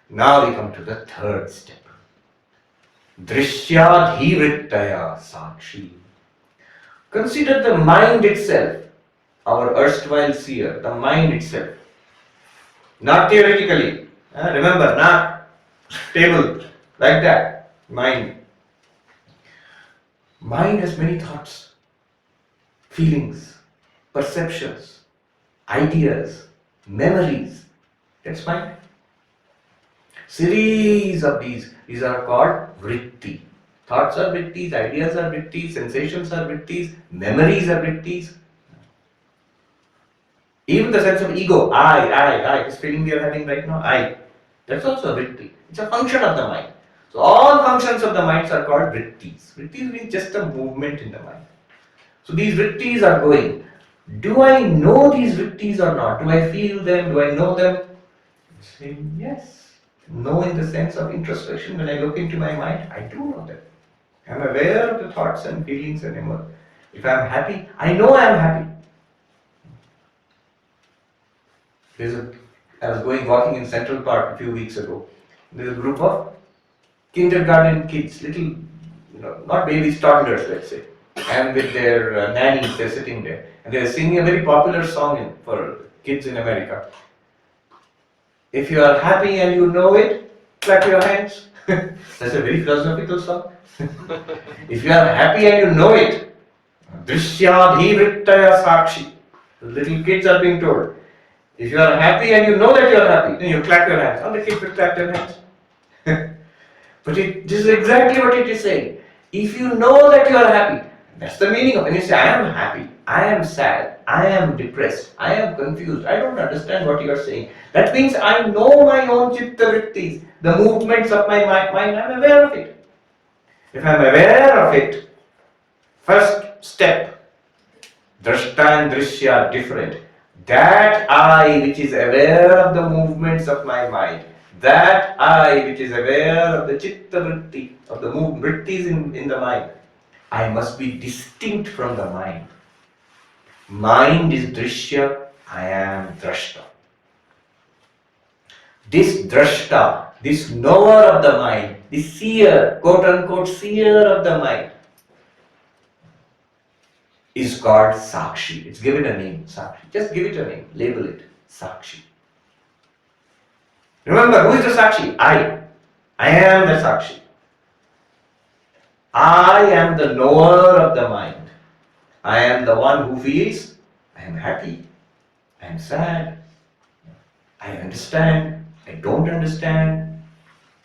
S1: Now we come to the third step. Drishyadhivrittaya sakshi. Consider the mind itself, our erstwhile seer, the mind itself. Not theoretically. Remember, not table, like that. Mind. Mind has many thoughts, feelings, perceptions, ideas, memories. That's mind. Series of these are called vritti. Thoughts are vrittis, ideas are vrittis, sensations are vrittis, memories are vrittis. Even the sense of ego, I, this feeling we are having right now, I, that's also a vritti. It's a function of the mind. So all functions of the minds are called vrittis. Vrittis means just a movement in the mind. So these vrittis are going. Do I know these vrittis or not? Do I feel them? Do I know them? Saying yes. Know in the sense of introspection. When I look into my mind, I do know them. I am aware of the thoughts and feelings and emotions. If I am happy, I know I am happy. I was walking in Central Park a few weeks ago. There's a group of kindergarten kids, little, not babies, toddlers, let's say, and with their nannies, they're sitting there, and they're singing a very popular song for kids in America. If you are happy and you know it, clap your hands. That's a very philosophical song. If you are happy and you know it, Drishya Viveka Sakshi. The little kids are being told. If you are happy and you know that you are happy, then you clap your hands. All the kids will clap their hands. But this is exactly what it is saying. If you know that you are happy, that's the meaning of it. When you say, I am happy, I am sad, I am depressed, I am confused, I don't understand what you are saying. That means I know my own chitta vrittis, the movements of my mind, I am aware of it. If I am aware of it, first step, drashta and drishya are different. That I which is aware of the movements of my mind, that I which is aware of the chitta vritti, of the vrittis in the mind, I must be distinct from the mind. Mind is drishya, I am drashta. This drashta, this knower of the mind, this seer, quote unquote seer of the mind, is called Sakshi. It's given a name, Sakshi. Just give it a name, label it, Sakshi. Remember, who is the Sakshi? I. I am the Sakshi. I am the knower of the mind. I am the one who feels, I am happy, I am sad, I understand, I don't understand.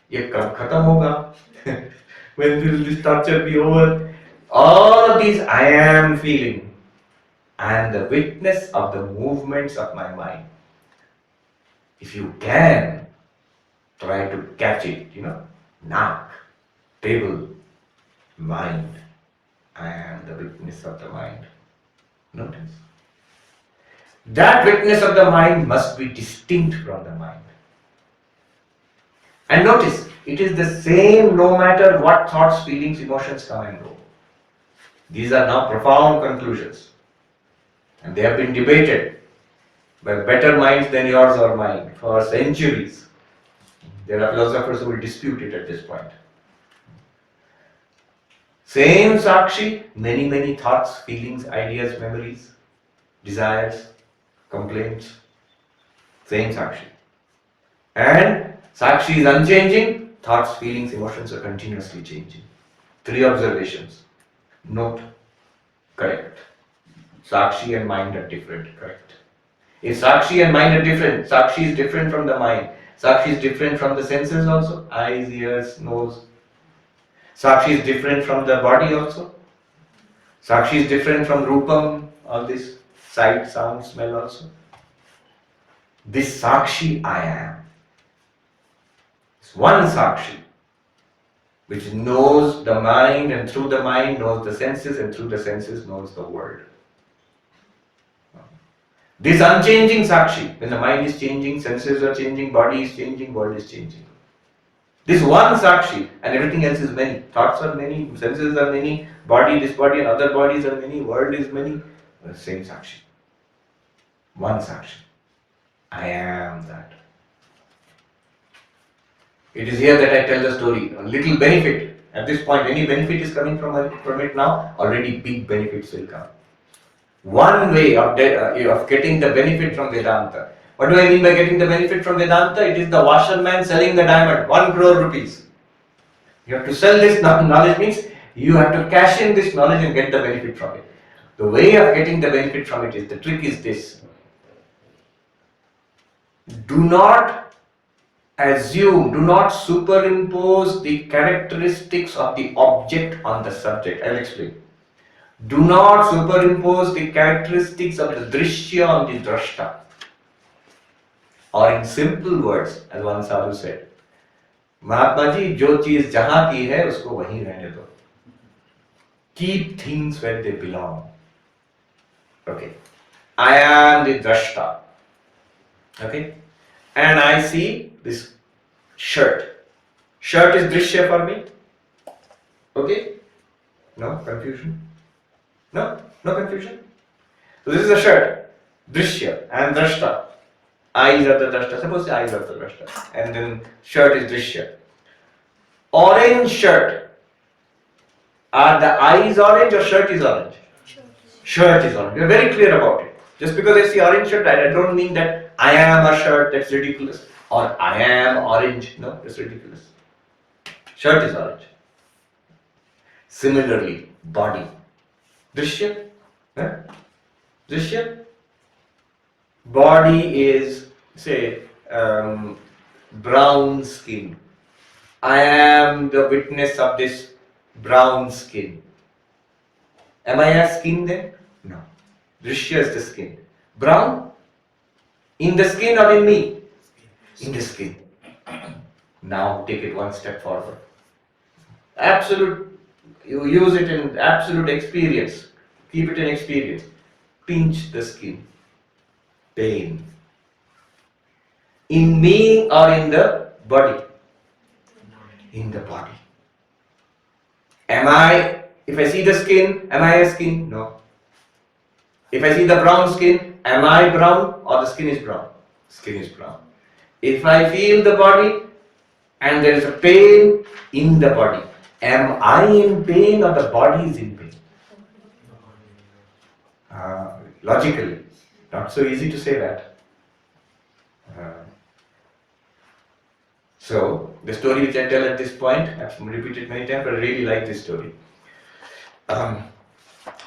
S1: Ye kab khatam hoga? When will this torture be over? All of these I am feeling. I am the witness of the movements of my mind. If you can, try to catch it, knock, table, mind. I am the witness of the mind. Notice. That witness of the mind must be distinct from the mind. And notice, it is the same no matter what thoughts, feelings, emotions come and go. These are now profound conclusions. And they have been debated by better minds than yours or mine for centuries. There are philosophers who will dispute it at this point. Same Sakshi, many thoughts, feelings, ideas, memories, desires, complaints. Same Sakshi. And Sakshi is unchanging, thoughts, feelings, emotions are continuously changing. 3 observations. Note, correct. Sakshi and mind are different, correct. If Sakshi and mind are different, Sakshi is different from the mind. Sakshi is different from the senses also, eyes, ears, nose. Sakshi is different from the body also. Sakshi is different from Rupam, all this sight, sound, smell also. This Sakshi I am. It's one Sakshi which knows the mind and through the mind knows the senses and through the senses knows the world. This unchanging Sakshi, when the mind is changing, senses are changing, body is changing, world is changing. This one Sakshi and everything else is many. Thoughts are many, senses are many, this body and other bodies are many, world is many. The same Sakshi. One Sakshi. I am that. It is here that I tell the story. A little benefit. At this point, any benefit is coming from it now, already big benefits will come. One way of getting the benefit from Vedanta. What do I mean by getting the benefit from Vedanta? It is the washerman selling the diamond, 1 crore rupees. You have to sell this knowledge means You have to cash in this knowledge and get the benefit from it. The way of getting the benefit from it is, the trick is this. Do not assume, do not superimpose the characteristics of the object on the subject. I will explain. Do not superimpose the characteristics of the drishya on the drashta. Or in simple words, as one sadhu said, Mahatma ji जो चीज जहां की है उसको वहीं रहने दो. Keep things where they belong. Okay. I am the drashta. Okay. And I see this shirt. Shirt is drishya for me. Okay. No confusion. No confusion. So this is a shirt. Drishya. I am drashta. Eyes are the drashta. Suppose the eyes are the drashta. And then shirt is drishya. Orange shirt. Are the eyes orange or shirt is orange? Shirt is orange. We are very clear about it. Just because I see orange shirt, I don't mean that I am a shirt, that's ridiculous. Or I am orange. No, that's ridiculous. Shirt is orange. Similarly, body. Drishya. Drishya. Body is, say, brown skin. I am the witness of this brown skin. Am I a skin then? No. Drishya is the skin. Brown? In the skin or in me? In the skin. Now take it one step forward. Absolute, you use it in absolute experience. Keep it in experience. Pinch the skin. Pain. In me or in the body? In the body. If I see the skin, am I a skin? No. If I see the brown skin, am I brown or the skin is brown? Skin is brown. If I feel the body and there is a pain in the body, am I in pain or the body is in pain? Logically, not so easy to say that. So, the story which I tell at this point, I've repeated many times, but I really like this story.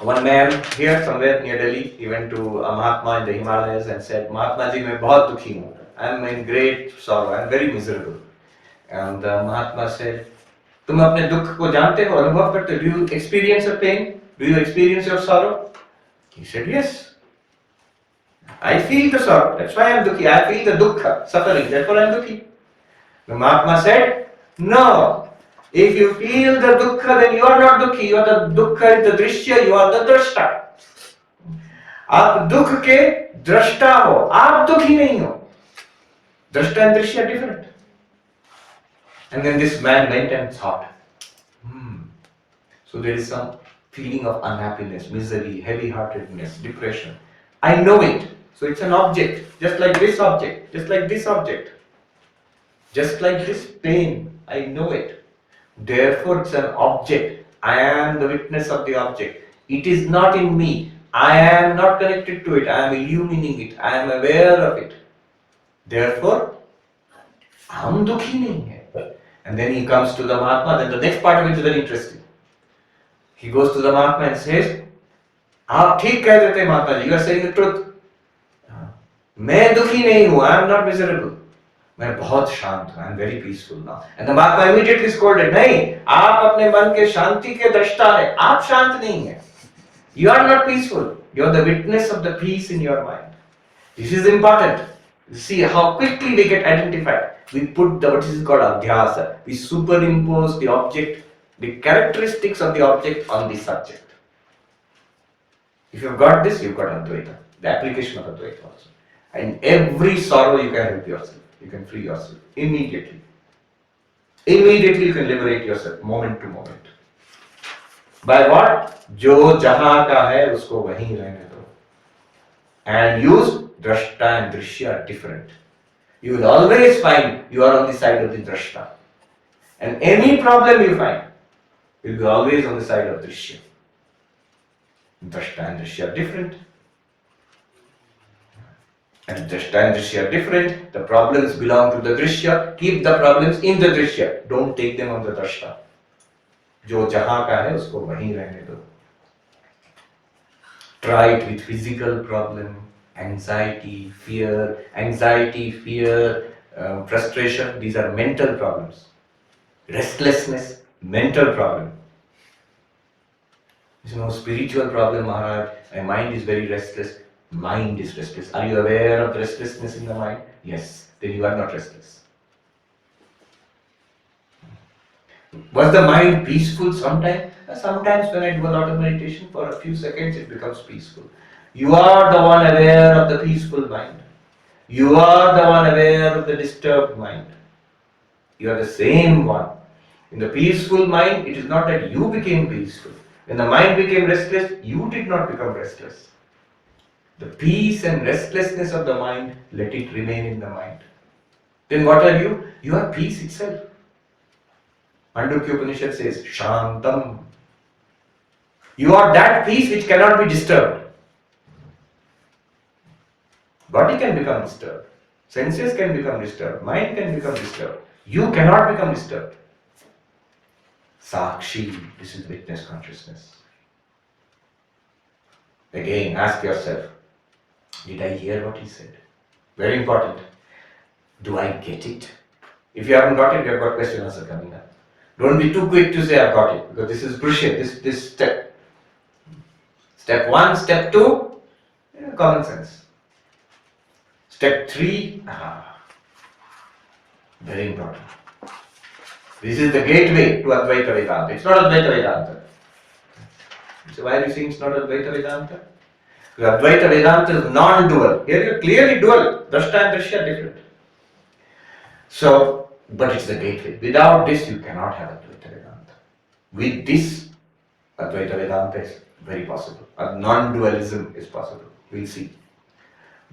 S1: One man here somewhere near Delhi, he went to a Mahatma in the Himalayas and said, Mahatma ji, मैं बहुत दुखी हूँ. I'm in great sorrow. I'm very miserable. And the Mahatma said, तुम अपने दुख को जानते हो, अनुभव करते हो? Do you experience your pain? Do you experience your sorrow? He said, yes. I feel the sorrow. That's why I'm dukhi. I feel the dukkha, suffering. Therefore I'm dukhi. The Mahatma said, no. If you feel the dukkha, then you are not dukhi. You are the dukkha is the drishya. You are the drashta. आप दुख के दृष्टा हो, आप दुखी नहीं हो. Drashta and drishya are different. And then this man went and thought, so there is some feeling of unhappiness, misery, heavy-heartedness, depression. I know it. So it's an object, just like this object, just like this object. Just like this pain, I know it. Therefore it's an object. I am the witness of the object. It is not in me. I am not connected to it. I am illumining it. I am aware of it. Therefore, हम दुखी नहीं है. And then he comes to the Mahatma. Then the next part of it is very interesting. He goes to the Mahatma and says, आप ठीक कह देते Mahatma ji. You are saying the truth. मैं दुखी नहीं हूँ. I am not miserable. मैं बहुत शांत हूँ. I am very peaceful now. And the Mahatma immediately scolded. नहीं, आप अपने मन के शांति के दृष्टा है. आप शांत नहीं है. You are not peaceful. You are the witness of the peace in your mind. This is important. See how quickly we get identified. We put what is called adhyasa. We superimpose the object, the characteristics of the object on the subject. If you've got this, you've got Advaita, the application of Advaita also. And every sorrow you can help yourself. You can free yourself immediately. Immediately you can liberate yourself, moment to moment. By what? जो जहां का है उसको वहीं रहने दो. And use drashta and drishya are different. You will always find you are on the side of the drashta. And any problem you find will be always on the side of drishya. Drashta and drishya are different. And drashta and drishya are different. The problems belong to the drishya. Keep the problems in the drishya. Don't take them on the drashta. जो जहां का है उसको वहीं रहने दो. Try it with physical problem, anxiety, fear, frustration. These are mental problems. Restlessness, mental problem. Spiritual problem, Maharaj. My mind is very restless. Mind is restless. Are you aware of the restlessness in the mind? Yes. Then you are not restless. Was the mind peaceful sometimes? Sometimes when I do a lot of meditation, for a few seconds it becomes peaceful. You are the one aware of the peaceful mind. You are the one aware of the disturbed mind. You are the same one. In the peaceful mind, it is not that you became peaceful. When the mind became restless, you did not become restless. The peace and restlessness of the mind, let it remain in the mind. Then what are you? You are peace itself. Mandukya Upanishad says, Shantam. You are that peace which cannot be disturbed. Body can become disturbed. Senses can become disturbed. Mind can become disturbed. You cannot become disturbed. Sakshi, this is witness consciousness. Again, ask yourself, did I hear what he said? Very important. Do I get it? If you haven't got it, you have got question answer coming up. Don't be too quick to say I've got it, because this is crucial, this step. Step 1, step 2, common sense. Step 3, very important. This is the gateway to Advaita Vedanta. It's not Advaita Vedanta. So why are you saying it's not Advaita Vedanta? Because Advaita Vedanta is non-dual. Here you're clearly dual. Drashta and Drishya are different. So, but it's the gateway. Without this, you cannot have Advaita Vedanta. With this, Advaita Vedanta is very possible. A non-dualism is possible. We'll see.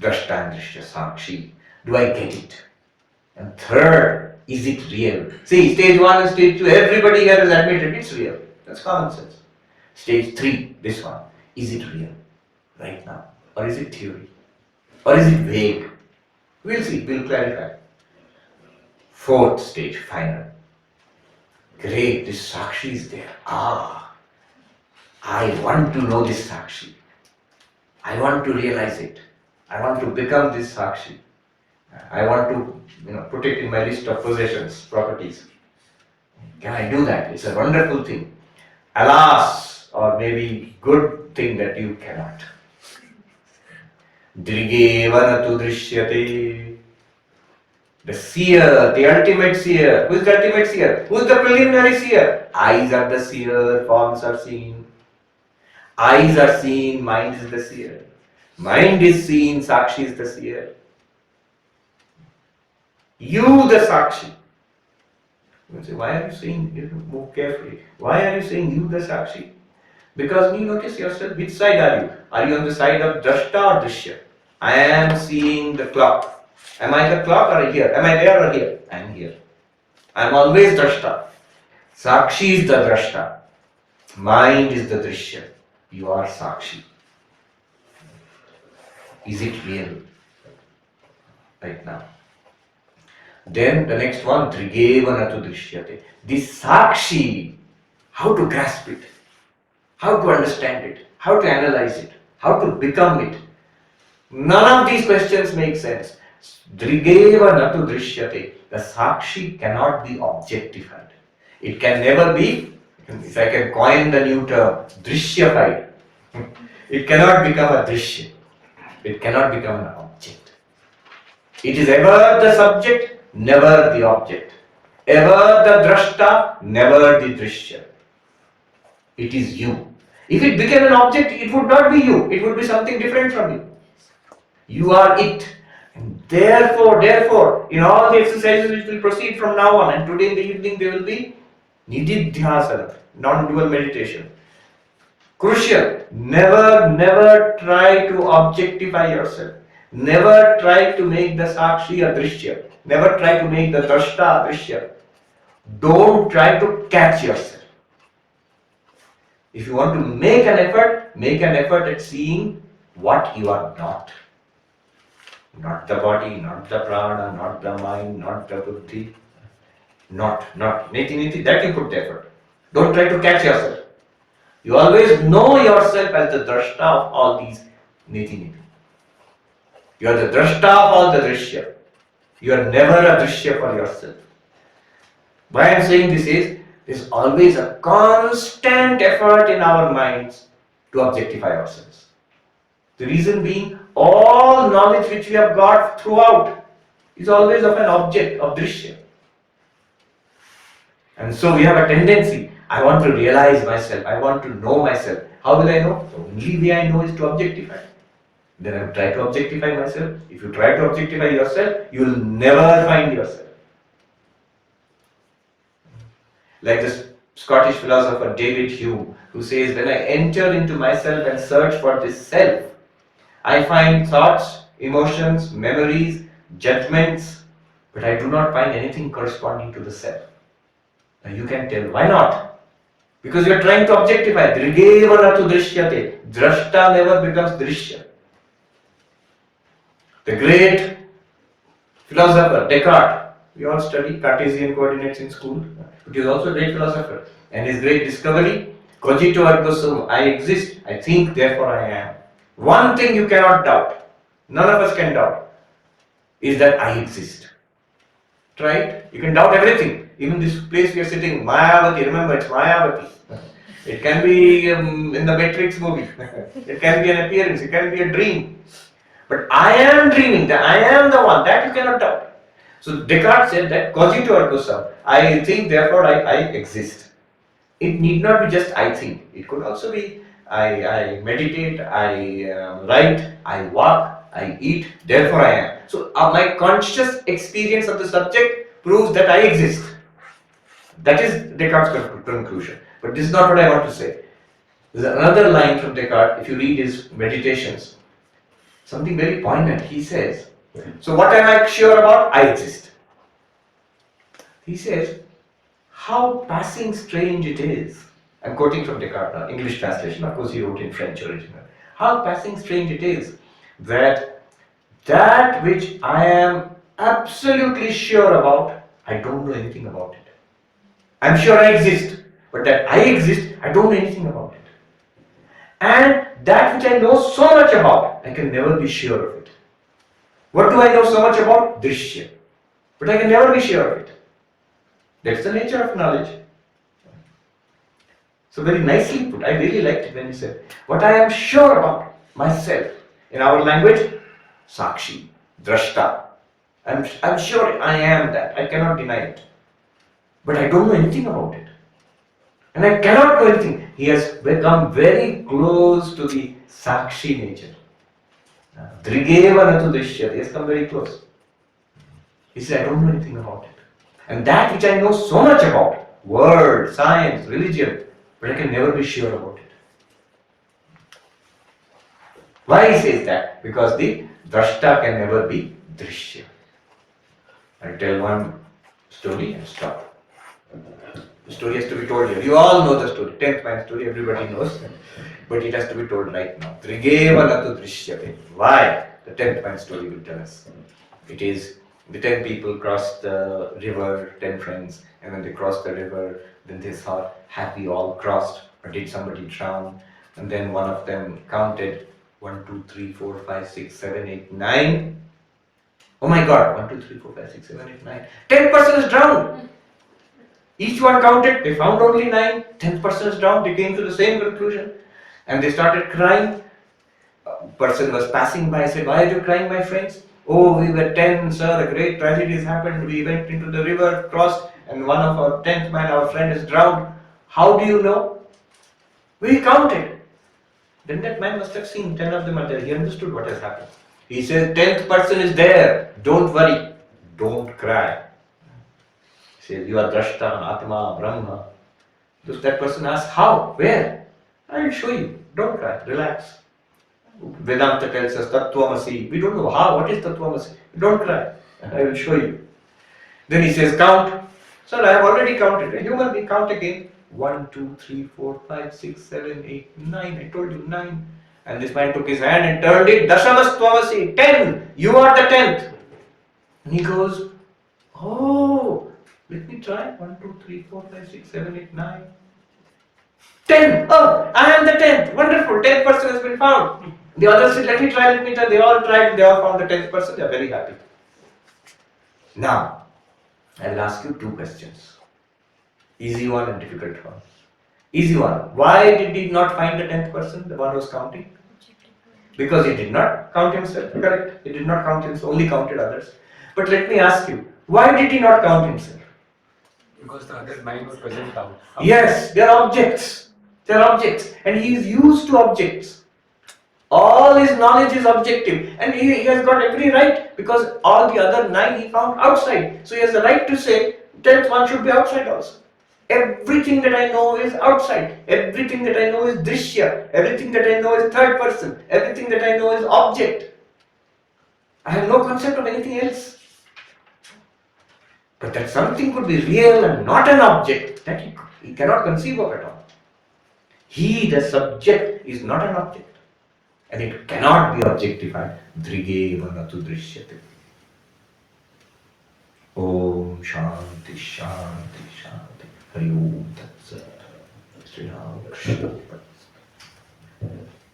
S1: Drashta and Drishya, Sakshi. Do I get it? And third, is it real? See, stage 1 and stage 2, everybody here has admitted it's real. That's common sense. Stage 3, this one, is it real right now? Or is it theory? Or is it vague? We'll see, we'll clarify. Fourth stage, final. Great, this Sakshi is there. I want to know this Sakshi. I want to realize it. I want to become this Sakshi. I want to put it in my list of possessions, properties. Can I do that? It's a wonderful thing. Alas, or maybe good thing that you cannot. Drigeva natu drishyate. The seer, the ultimate seer. Who is the ultimate seer? Who is the preliminary seer? Eyes are the seer, forms are seen. Eyes are seen, mind is the seer. Mind is seen, Sakshi is the seer. You the Sakshi. You say, why are you saying, move carefully. Why are you saying you the Sakshi? Because you notice yourself, which side are you? Are you on the side of Drashta or Drishya? I am seeing the clock. Am I the clock or here? Am I there or here? I am here. I am always Drashta. Sakshi is the Drashta. Mind is the Drishya. You are Sakshi. Is it real? Right now. Then the next one, Drigeva natu drishyate. This Sakshi, how to grasp it, how to understand it, how to analyze it, how to become it. None of these questions make sense. Drigeva natu drishyate. The Sakshi cannot be objectified. It can never be, if I can coin the new term, drishyafied. It cannot become a drishya. It cannot become an object. It is ever the subject, never the object. Ever the drashta, never the drishya. It is you. If it became an object, it would not be you. It would be something different from you. You are it. And therefore, in all the exercises which will proceed from now on, and today in the evening they will be nididhyasana, non-dual meditation. Crucial. Never try to objectify yourself. Never try to make the Sakshi a Drishya. Never try to make the Drashta a Drishya. Don't try to catch yourself. If you want to make an effort at seeing what you are not. Not the body, not the prana, not the mind, not the buddhi. Not. Niti, that you put the effort. Don't try to catch yourself. You always know yourself as the drashta of all these niti-niti. You are the drashta of all the drishya. You are never a drishya for yourself. Why I am saying this is, there is always a constant effort in our minds to objectify ourselves. The reason being, all knowledge which we have got throughout is always of an object, of drishya. And so we have a tendency, I want to realize myself, I want to know myself. How will I know? The only way I know is to objectify. Then I will try to objectify myself. If you try to objectify yourself, you will never find yourself. Like this Scottish philosopher David Hume, who says, when I enter into myself and search for this self, I find thoughts, emotions, memories, judgments, but I do not find anything corresponding to the self. Now you can tell, why not? Because you are trying to objectify. Drigeva natu drishyate. Drashta never becomes drishya. The great philosopher Descartes, we all study Cartesian coordinates in school, but he was also a great philosopher. And his great discovery, cogito ergo sum, I exist, I think, therefore I am. One thing you cannot doubt, none of us can doubt, is that I exist. Right? You can doubt everything. Even this place we are sitting, Mayavati, remember it's Mayavati. It can be in the Matrix movie. It can be an appearance, it can be a dream. But I am dreaming, that I am the one, that you cannot doubt. So Descartes said that cogito ergo sum, I think, therefore I exist. It need not be just I think. It could also be I meditate, I write, I walk, I eat, therefore I am. So my conscious experience of the subject proves that I exist. That is Descartes' conclusion. But this is not what I want to say. There's another line from Descartes, if you read his meditations, something very poignant. He says, so what am I sure about? I exist. He says, how passing strange it is. I'm quoting from Descartes, English translation, of course he wrote in French original. How passing strange it is that which I am absolutely sure about, I don't know anything about it. I'm sure I exist, but that I exist, I don't know anything about it. And that which I know so much about, I can never be sure of it. What do I know so much about? Drishya. But I can never be sure of it. That's the nature of knowledge. So very nicely put. I really liked it when you said, what I am sure about myself. In our language, Sakshi, Drashta. I'm sure I am that. I cannot deny it. But I don't know anything about it. And I cannot know anything. He has become very close to the Sakshi nature. Drigeva natu drishyate. He has come very close. He said, I don't know anything about it. And that which I know so much about, world, science, religion, but I can never be sure about it. Why he says that? Because the drashta can never be drishya. I'll tell one story and stop. The story has to be told here. You all know the story. 10th man story, everybody knows. But it has to be told right now. Drigeva natu drishyate. Why? The 10th man story will tell us. It is the 10 people crossed the river, 10 friends, and when they crossed the river, then they thought, happy all crossed, or did somebody drown? And then one of them counted 1, 2, 3, 4, 5, 6, 7, 8, 9. Oh my God, 1, 2, 3, 4, 5, 6, 7, 8, 9. 10 persons drowned. Each one counted, they found only 9. 10 persons drowned, they came to the same conclusion. And they started crying. A person was passing by, said, why are you crying, my friends? Oh, we were 10, sir, a great tragedy has happened. We went into the river, crossed, and one of our 10th man, our friend, is drowned. How do you know? We counted. Then that man must have seen 10 of them are there. He understood what has happened. He says, 10th person is there. Don't worry. Don't cry. He says, you are Drashta, Atma, Brahma. That person asks, how? Where? I will show you. Don't cry. Relax. Vedanta tells us Tattvamasi. We don't know how. What is Tattvamasi? Don't cry. I will show you. Then he says, count. Sir, I have already counted. A human being, count again. 1, 2, 3, 4, 5, 6, 7, 8, 9. I told you 9. And this man took his hand and turned it. Dashamastvamasi. 10. You are the 10th. And he goes, oh, let me try. 1, 2, 3, 4, 5, 6, 7, 8, 9. 10. Oh, I am the 10th. Wonderful. 10th person has been found. The others said, let me try, let me try. They all tried. They all found the 10th person. They are very happy. Now, I will ask you two questions. Easy one and difficult one. Easy one. Why did he not find the 10th person, the one who was counting? Because he did not count himself. Correct. He did not count himself, only counted others. But let me ask you, why did he not count himself?
S2: Because the other 9 were present out.
S1: Yes, they are objects. They are objects. And he is used to objects. All his knowledge is objective. And he has got every right because all the other 9 he found outside. So he has the right to say, 10th one should be outside also. Everything that I know is outside. Everything that I know is drishya. Everything that I know is third person. Everything that I know is object. I have no concept of anything else. But that something could be real and not an object, that he cannot conceive of at all. He, the subject, is not an object. And it cannot be objectified. Drige vanatu drishyate. Om Shanti Shanti Shanti. Hari Om Tat Sat. Sri Ramakrishna.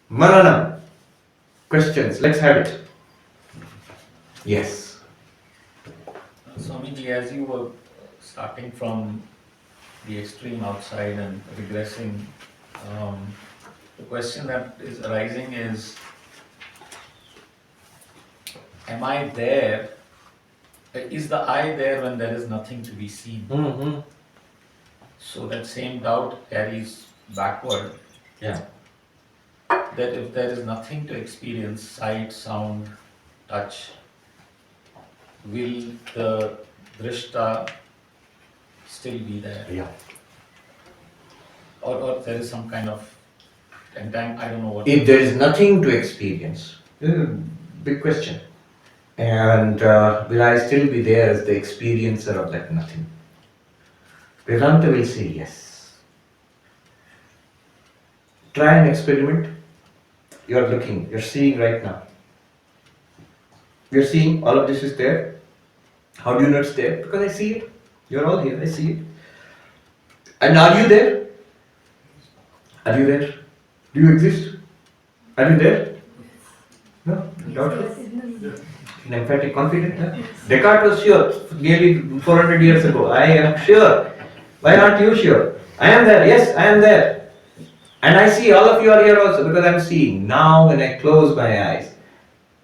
S1: Manana. Questions. Let's have it. Yes.
S3: Swamiji, as you were starting from the extreme outside and regressing, the question that is arising is, am I there? Is the I there when there is nothing to be seen?
S1: Mm-hmm.
S3: So that same doubt carries backward.
S1: Yeah.
S3: That if there is nothing to experience, sight, sound, touch, will the drishta still be there?
S1: Yeah.
S3: Or there is some kind of I don't know what.
S1: If there is nothing to experience, this is a big question. And will I still be there as the experiencer of that nothing? Vedanta will say yes. Try an experiment. You are looking, you are seeing right now. You are seeing all of this is there. How do you know it's there? Because I see it. You are all here, I see it. And are you there? Are you there? Do you exist? Are you there? No? Doubtful? In emphatic, confident? No? Descartes was sure nearly 400 years ago. I am sure. Why aren't you sure? I am there. Yes, I am there. And I see all of you are here also because I am seeing. Now when I close my eyes,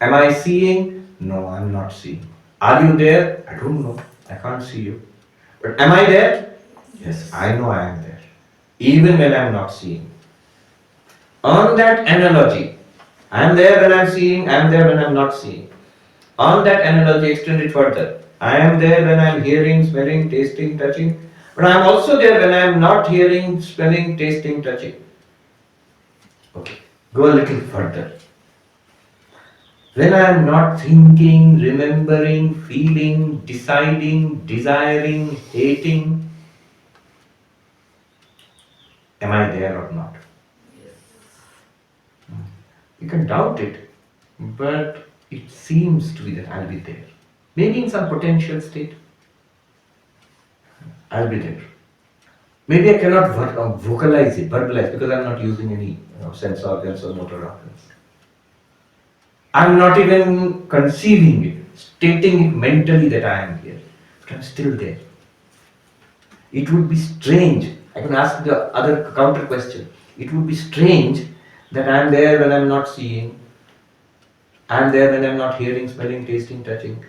S1: am I seeing? No, I am not seeing. Are you there? I don't know. I can't see you. But am I there? Yes, I know I am there. Even when I am not seeing. On that analogy, I am there when I am seeing, I am there when I am not seeing. On that analogy, extend it further. I am there when I am hearing, smelling, tasting, touching. But I am also there when I am not hearing, smelling, tasting, touching. Okay, go a little further. When I am not thinking, remembering, feeling, deciding, desiring, hating, am I there or not? You can doubt it, but it seems to be that I'll be there. Maybe in some potential state, I'll be there. Maybe I cannot vocalize it, verbalize, because I'm not using any sense organs or motor organs. I'm not even conceiving it, stating it mentally that I am here, but I'm still there. It would be strange. I can ask the other counter question. It would be strange that I am there when I am not seeing, I am there when I am not hearing, smelling, tasting, touching.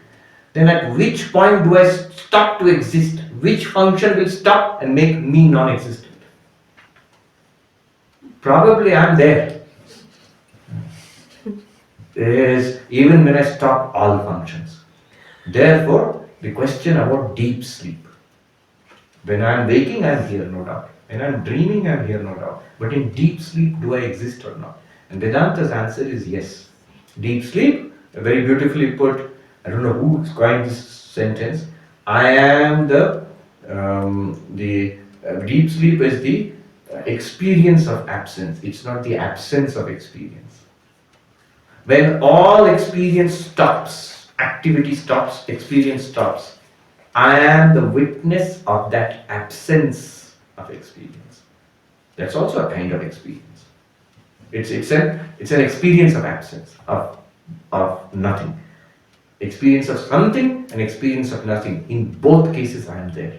S1: Then at which point do I stop to exist? Which function will stop and make me non-existent? Probably I am there. Is even when I stop all functions. Therefore, the question about deep sleep. When I am waking, I am here, no doubt. When I am dreaming, I am here, no doubt. But in deep sleep, do I exist or not? And Vedanta's answer is yes. Deep sleep, very beautifully put. I don't know who coined this sentence. I am deep sleep is the experience of absence. It's not the absence of experience. When all experience stops, activity stops, experience stops, I am the witness of that absence of experience. That's also a kind of experience. It's an experience of absence, of nothing. Experience of something and experience of nothing. In both cases I am there.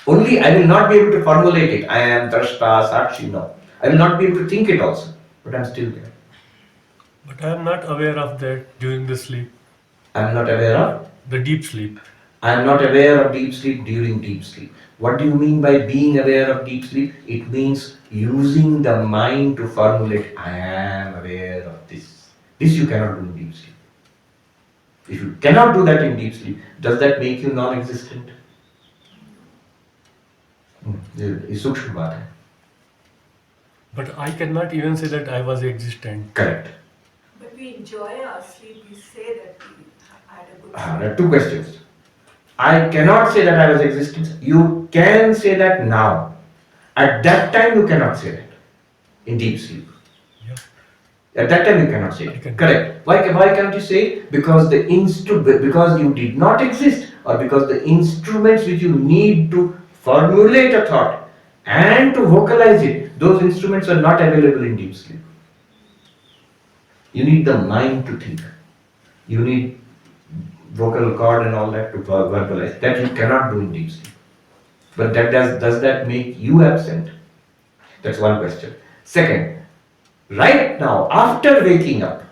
S1: Only I will not be able to formulate it. I am Drashta, Sakshi, no. I will not be able to think it also, but I am still there.
S4: But I am not aware of that during the sleep,
S1: I am not aware of?
S4: the deep sleep.
S1: I am not aware of deep sleep during deep sleep. What do you mean by being aware of deep sleep? It means using the mind to formulate, I am aware of this. This you cannot do in deep sleep. If you cannot do that in deep sleep, does that make you non-existent? ये सूक्ष्म बात है.
S4: But I cannot even say that I was existent.
S1: Correct.
S5: But we enjoy our sleep. We say that we had a good sleep.
S1: There are two questions. I cannot say that I was existent. You can say that now. At that time you cannot say that. In deep sleep.
S4: Yeah.
S1: At that time you cannot say
S4: I
S1: it.
S4: can.
S1: Correct. Why can't you say it? Because because you did not exist, or because the instruments which you need to formulate a thought and to vocalize it, those instruments are not available in deep sleep. You need the mind to think. You need vocal cord and all that to verbalize. That you cannot do in deep sleep. But does that make you absent? That's one question. Second, right now, after waking up,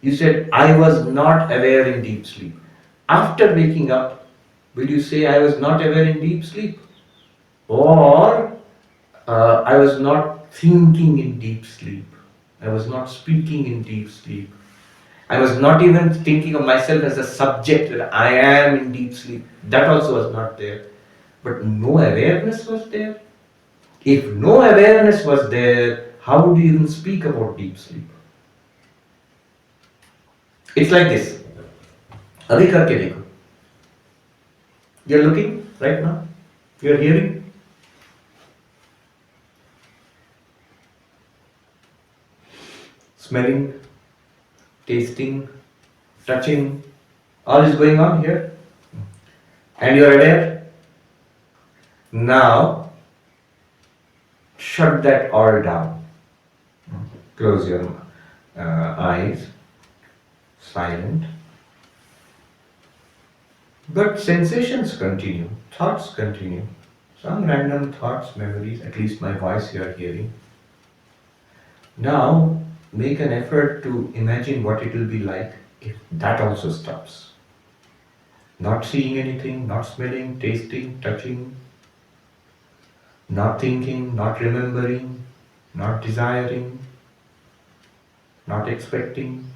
S1: you said, I was not aware in deep sleep. After waking up, will you say, I was not aware in deep sleep? Or, I was not thinking in deep sleep. I was not speaking in deep sleep. I was not even thinking of myself as a subject, that I am in deep sleep. That also was not there. But no awareness was there. If no awareness was there, how would you even speak about deep sleep? It's like this. अभी करके देखो. You're looking right now. You're hearing. Smelling, tasting, touching, all is going on here. And you're aware. Now, shut that all down. Close your eyes. Silent. But sensations continue, thoughts continue. Some random thoughts, memories, at least my voice you are hearing. Now, make an effort to imagine what it will be like if that also stops. Not seeing anything, not smelling, tasting, touching, not thinking, not remembering, not desiring, not expecting,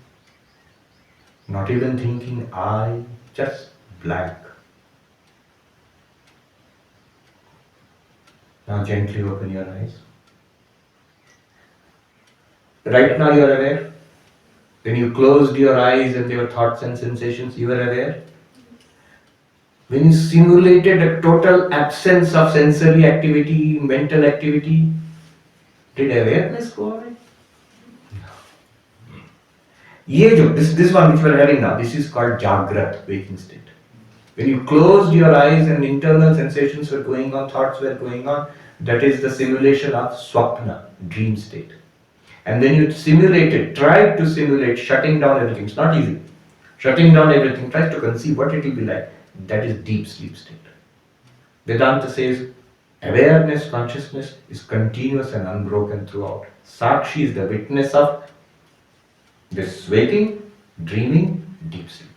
S1: not even thinking I, just blank. Now gently open your eyes. Right now you are aware. When you closed your eyes and there were thoughts and sensations, you were aware. When you simulated a total absence of sensory activity, mental activity, did awareness go away? This one which we are having now, this is called Jagrat, waking state. When you closed your eyes and internal sensations were going on, thoughts were going on, that is the simulation of Swapna, dream state. And then you tried to simulate shutting down everything. It's not easy. Shutting down everything, try to conceive what it will be like. That is deep sleep state. Vedanta says awareness, consciousness is continuous and unbroken throughout. Sakshi is the witness of this waking, dreaming, deep sleep.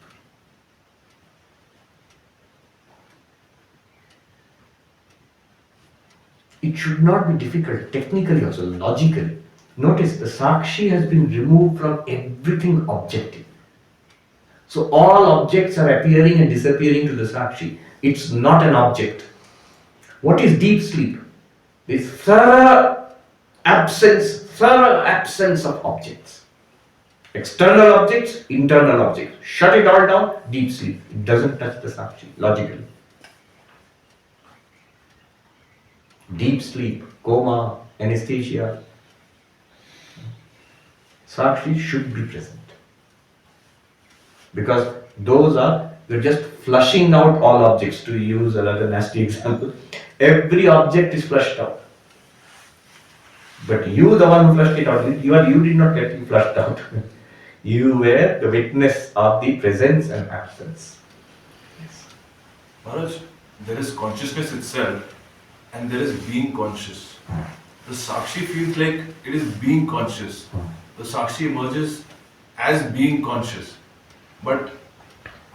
S1: It should not be difficult, technically also, logically. Notice the Sakshi has been removed from everything objective. So all objects are appearing and disappearing to the Sakshi. It's not an object. What is deep sleep? This thorough absence of objects. External objects, internal objects. Shut it all down, deep sleep. It doesn't touch the Sakshi, logically. Deep sleep, coma, anesthesia. Sakshi should be present. Because we're just flushing out all objects, to use another nasty example. Every object is flushed out. But you, the one who flushed it out, you did not get it flushed out. You were the witness of the presence and absence. Yes.
S6: Maharaj, there is consciousness itself and there is being conscious. The Sakshi feels like it is being conscious. The Sakshi emerges as being conscious. But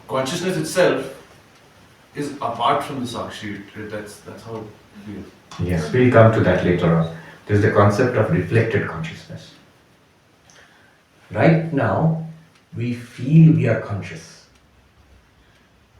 S6: consciousness itself is apart from the Sakshi. That's how it feels.
S1: Yes, we'll come to that later on. There is the concept of reflected consciousness. Right now, we feel we are conscious.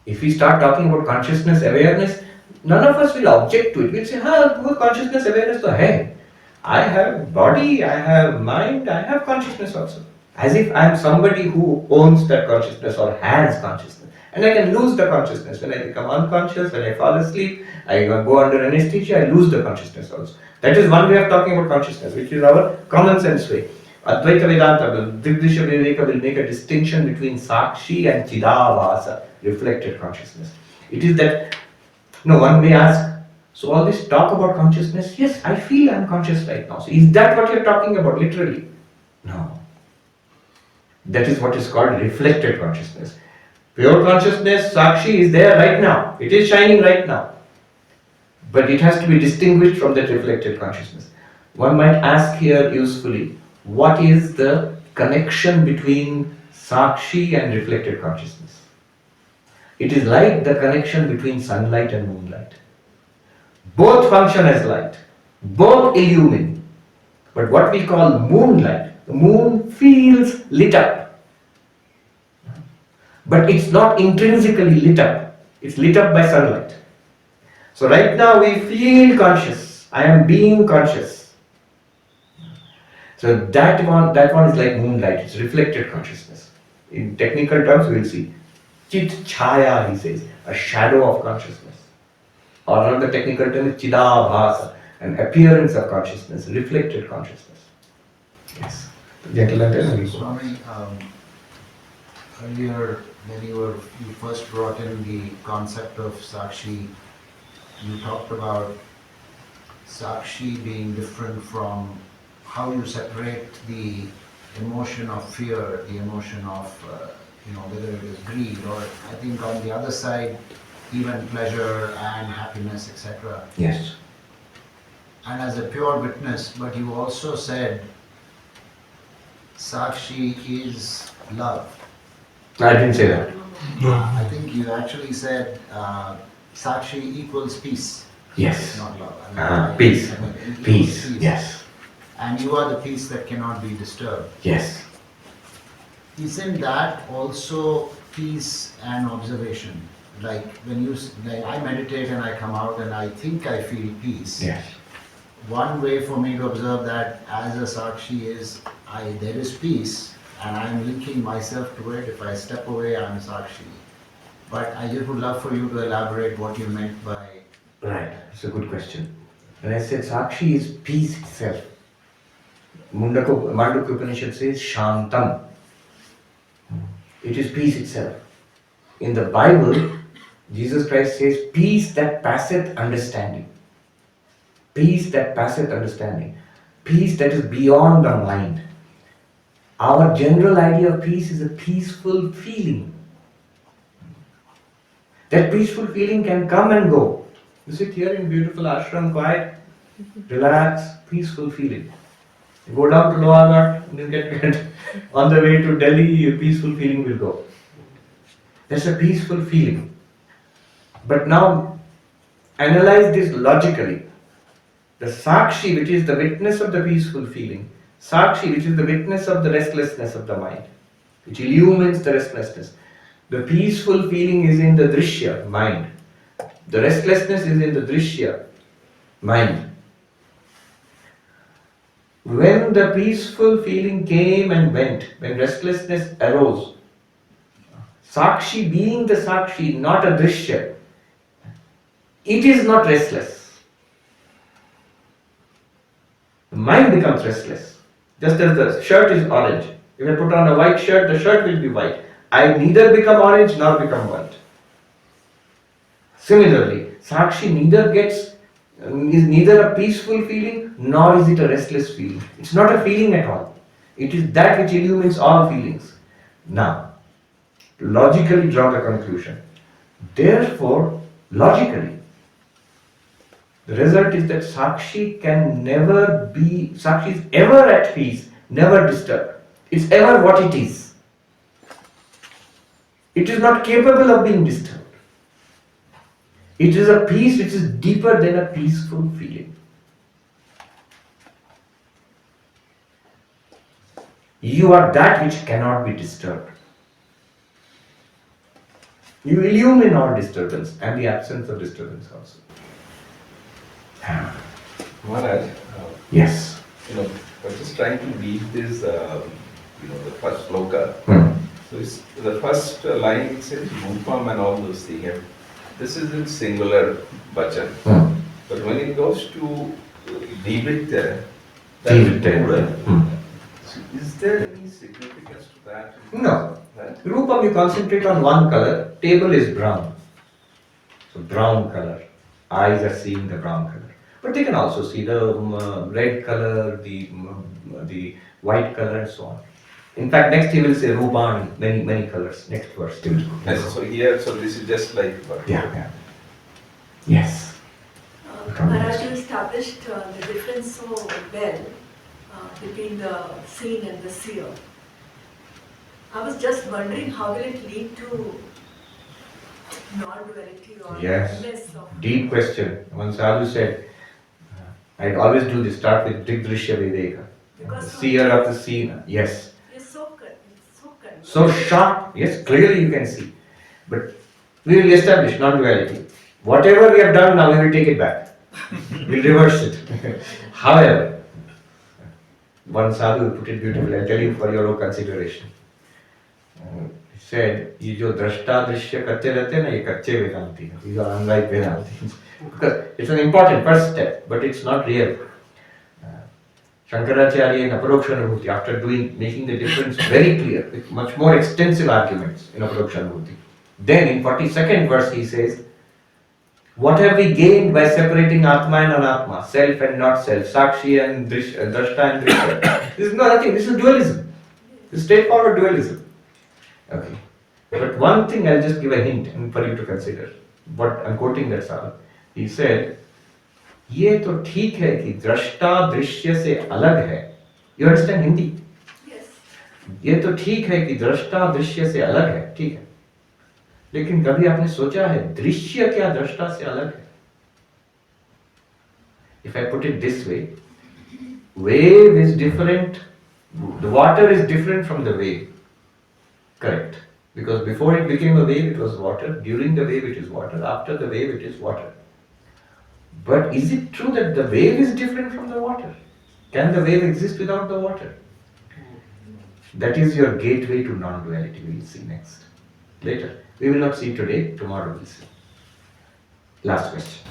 S1: If we start talking about consciousness, awareness, none of us will object to it. We'll say, consciousness, awareness, so hey, I have body, I have mind, I have consciousness also. As if I am somebody who owns that consciousness or has consciousness. And I can lose the consciousness. When I become unconscious, when I fall asleep, I go under anesthesia, I lose the consciousness also. That is one way of talking about consciousness, which is our common sense way. Advaita Vedanta, Drig Drishya Viveka will make a distinction between Sakshi and Chidavasa, reflected consciousness. It is that, one may ask, so all this talk about consciousness, yes, I feel I am conscious right now. So is that what you are talking about literally? No. That is what is called reflected consciousness. Pure consciousness, Sakshi, is there right now. It is shining right now. But it has to be distinguished from that reflected consciousness. One might ask here usefully, what is the connection between Sakshi and reflected consciousness? It is like the connection between sunlight and moonlight. Both function as light, both illumine. But what we call moonlight, the moon feels lit up. But it's not intrinsically lit up. It's lit up by sunlight. So right now we feel conscious. I am being conscious. So that one is like moonlight. It's reflected consciousness. In technical terms, we will see chit chaya, he says, a shadow of consciousness. Or another technical term is chidabhasa, an appearance of consciousness, reflected consciousness. Yes. Gentleman, tell me.
S7: Swami, earlier when you first brought in the concept of Sakshi, you talked about Sakshi being different from how you separate the emotion of fear, the emotion of, whether it is greed or I think on the other side, even pleasure and happiness, etc.
S1: Yes.
S7: And as a pure witness, but you also said Sakshi is love.
S1: I didn't say that.
S7: I think you actually said Sakshi equals peace.
S1: Yes.
S7: It's not love.
S1: Peace.
S7: It equals
S1: Peace. Yes.
S7: And you are the peace that cannot be disturbed.
S1: Yes.
S7: Isn't that also peace and observation? Like I meditate and I come out and I think I feel peace.
S1: Yes.
S7: One way for me to observe that as a Sakshi is there is peace and I am linking myself to it. If I step away, I am Sakshi. But I just would love for you to elaborate what you meant by...
S1: Right, it's a good question. When I said Sakshi is peace itself, Mandukya Upanishad says Shantam. It is peace itself. In the Bible, Jesus Christ says peace that passeth understanding. Peace that passeth understanding. Peace that is beyond the mind. Our general idea of peace is a peaceful feeling. That peaceful feeling can come and go. You sit here in beautiful ashram, quiet, relax, peaceful feeling. You go down to Lower and you get on the way to Delhi, your peaceful feeling will go. That's a peaceful feeling. But now, analyze this logically. The Sakshi, which is the witness of the peaceful feeling, Sakshi, which is the witness of the restlessness of the mind, which illumines the restlessness. The peaceful feeling is in the Drishya, mind. The restlessness is in the Drishya, mind. When the peaceful feeling came and went, when restlessness arose, Sakshi being the Sakshi, not a Drishya, it is not restless. The mind becomes restless. Just as the shirt is orange. If I put on a white shirt, the shirt will be white. I neither become orange nor become white. Similarly, Sakshi neither gets is neither a peaceful feeling nor is it a restless feeling. It's not a feeling at all. It is that which illumines all feelings. Now, logically draw the conclusion. Therefore, logically, the result is that Sakshi can never be, Sakshi is ever at peace, never disturbed. It's ever what it is. It is not capable of being disturbed. It is a peace which is deeper than a peaceful feeling. You are that which cannot be disturbed. You illumine all disturbance and the absence of disturbance also.
S8: Maharaj,
S1: Yes.
S8: I was just trying to read this, the first sloka. So it's, the first line it says Rupam and all those things. And this is in singular bhajan. But when it goes to Divitya, that is plural. So is there any significance to that?
S1: No.
S8: Right?
S1: Rupam, you concentrate on one color. Table is brown. So brown color. Eyes are seeing the brown color. But they can also see the red color, the white color and so on. In fact, next he will say Rupan, many colors. Next verse he will go.
S8: Yes, so here, so this is just like.
S1: Yeah. Yes.
S5: Maharaj, you established the difference so well between the seen and the seer. I was just wondering how will it lead to non-duality or
S1: Yes.
S5: oneness of...
S1: Deep question. One sadhu said, I'd always do this, start with Drig Drishya Viveka.
S5: Because
S1: Seer of the seen. Yes.
S5: It's so
S1: So sharp. Yes, clearly you can see. But we will establish non-duality. Whatever we have done now, we will take it back. We'll reverse it. However, one sadhu put it beautifully. I'll tell you for your own consideration. He said, ये जो दृष्टा दृश्य करते रहते हैं ना, ये कच्चे वेदांती हैं. These are unlike Vedanti. Because it's an important first step, but it's not real. Shankaracharya in Aparokshanubhuti, after making the difference very clear, with much more extensive arguments in Aparokshanubhuti. Then in 42nd verse he says, what have we gained by separating Atma and Anatma, self and not self, Sakshi and Drashta and Drishya? This is nothing, this is dualism. This is straightforward dualism. Okay. But one thing I'll just give a hint for you to consider. What I'm quoting that sadhu. He said, ये तो ठीक है कि दृष्टा दृश्य से अलग है. You understand Hindi?
S5: Yes.
S1: ये तो ठीक है कि दृष्टा दृश्य से अलग है, ठीक है. लेकिन कभी आपने सोचा है दृश्य क्या दृष्टा से अलग है? If I put it this way, wave is different, the water is different from the wave. Correct. Because before it became a wave it was water, during the wave it is water, after the wave it is water. But is it true that the wave is different from the water? Can the wave exist without the water? That is your gateway to non-duality. We will see next. Later. We will not see today, tomorrow we will see. Last question.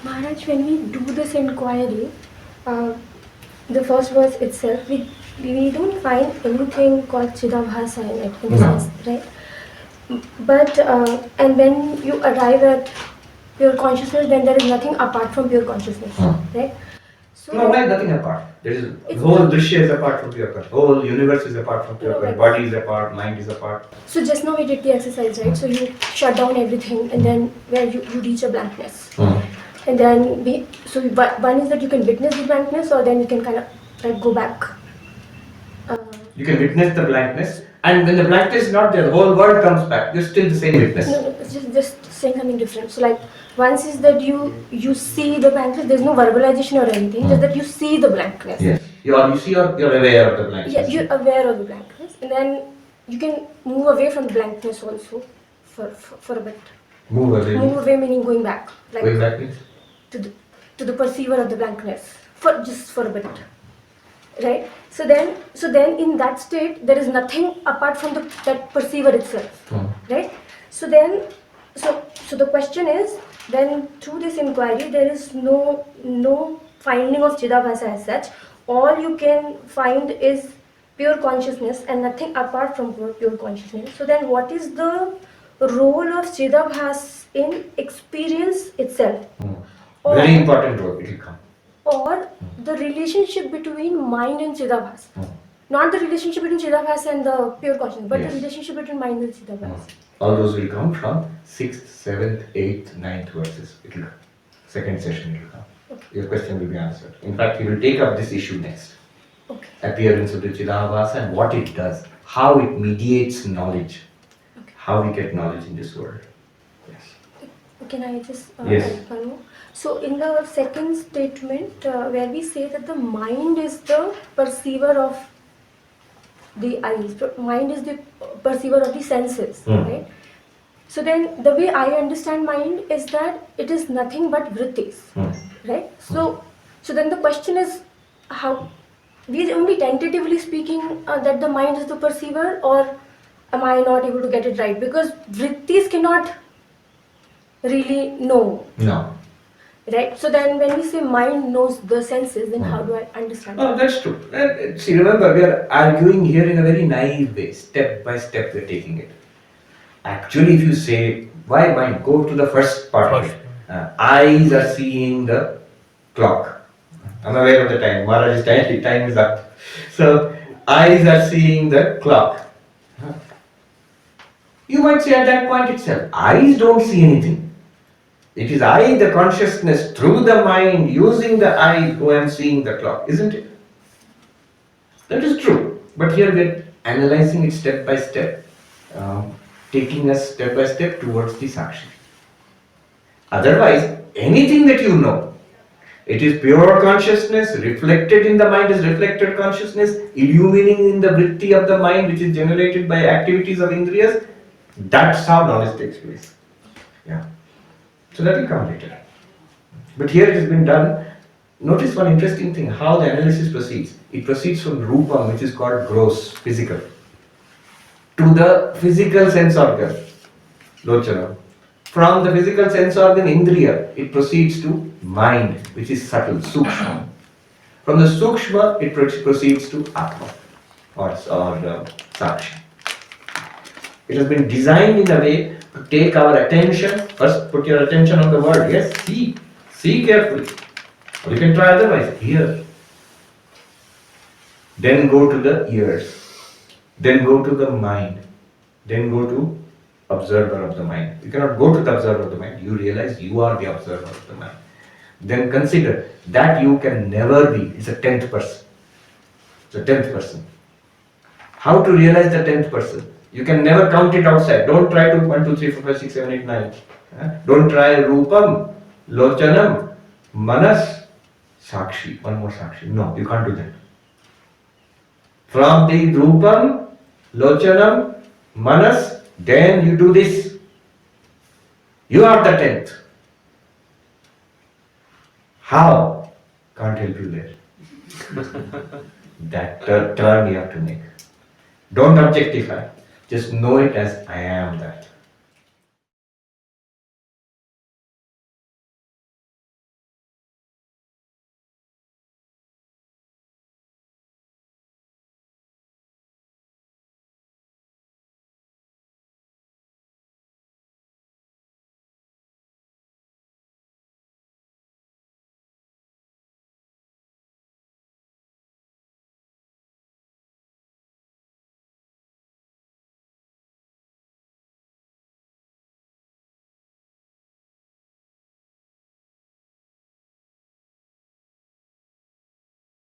S9: Maharaj, when we do this inquiry, the first verse itself, we don't find anything called Chidabhasa in it, in a sense, right? But, and when you arrive at pure consciousness, then there is nothing apart from pure consciousness, right? So
S1: No, why nothing apart? There is
S9: It's
S1: whole
S9: not-
S1: Drishya is apart from pure consciousness. Whole universe is apart from pure
S9: No,
S1: consciousness.
S9: but-
S1: Body is apart, mind is apart.
S9: So just now we did the exercise, right? So you shut down everything and then where you reach a blankness. And then one is that you can witness the blankness or then you can kind of like go back.
S1: You can witness the blankness, and when the blankness is not there, the whole world comes back. You're still the same witness.
S9: No, it's just saying something different. So like once is that you see the blankness, there's no verbalization or anything, just that you see the blankness.
S1: Yes. You're aware of the blankness.
S9: Yeah, you're aware of the blankness, and then you can move away from the blankness also for a bit.
S1: Move away.
S9: Move away meaning going back, like
S1: Going back means?
S9: to the perceiver of the blankness for a bit, right? So then in that state there is nothing apart from that perceiver itself, right? So the question is, then through this inquiry there is no finding of Chidabhasa as such. All you can find is pure consciousness and nothing apart from pure consciousness. So then what is the role of Chidabhas in experience itself?
S1: Very important role, it will come.
S9: Or the relationship between mind and Chidabhas.
S1: Hmm.
S9: Not the relationship between Chidabhas and the pure consciousness, but
S1: Yes.
S9: the relationship between mind and Chidabhas.
S1: All those will come from 6th, 7th, 8th, 9th verses. It will come. Second session will come. Your question will be answered. In fact, we will take up this issue next.
S9: Okay.
S1: Appearance of the Chidabhasa and what it does, how it mediates knowledge, how we get knowledge in this world. Yes.
S9: Can I just
S1: Yes.
S9: add one more? So in the second statement, where we say that the mind is the perceiver of the eyes, mind is the perceiver of the senses, right? So then the way I understand mind is that it is nothing but vrittis, right? So then the question is, how we are only tentatively speaking that the mind is the perceiver, or am I not able to get it right? Because vrittis cannot really know,
S1: No.
S9: right? So then when we say mind knows the senses, then how do I understand
S1: Oh,
S9: that?
S1: that's true. See, remember, we are arguing here in a very naive way. Step by step, we are taking it. Actually, if you say, why mind? Go to the first part of it. Eyes are seeing the clock. I'm aware of the time. Maharaj's time is up. So, eyes are seeing the clock. You might say at that point itself, eyes don't see anything. It is I, the consciousness, through the mind, using the eye, who am seeing the clock, isn't it? That is true. But here we are analyzing it step by step, taking us step by step towards the Sakshi. Otherwise, anything that you know, it is pure consciousness, reflected in the mind is reflected consciousness, illumining in the vritti of the mind, which is generated by activities of indriyas. That's how knowledge takes place. Yeah. So that will come later. But here it has been done. Notice one interesting thing, how the analysis proceeds. It proceeds from rupam, which is called gross, physical, to the physical sense organ, lochana. From the physical sense organ, indriya, it proceeds to mind, which is subtle, sukshma. From the sukshma, it proceeds to atma, or sakshi. It has been designed in a way to take our attention. First, put your attention on the word. Yes, see carefully. Or you can try otherwise. Hear. Then go to the ears. Then go to the mind. Then go to observer of the mind. You cannot go to the observer of the mind. You realize you are the observer of the mind. Then consider that you can never be. It's a 10th person. It's a 10th person. How to realize the 10th person? You can never count it outside. Don't try to 1, 2, 3, 4, 5, 6, 7, 8, 9. Don't try rupam, lochanam, manas, sakshi. One more sakshi. No, you can't do that. From the rupam, lochanam, manas, then you do this. You are the 10th. How? Can't help you there. That turn you have to make. Don't objectify. Just know it as I am that.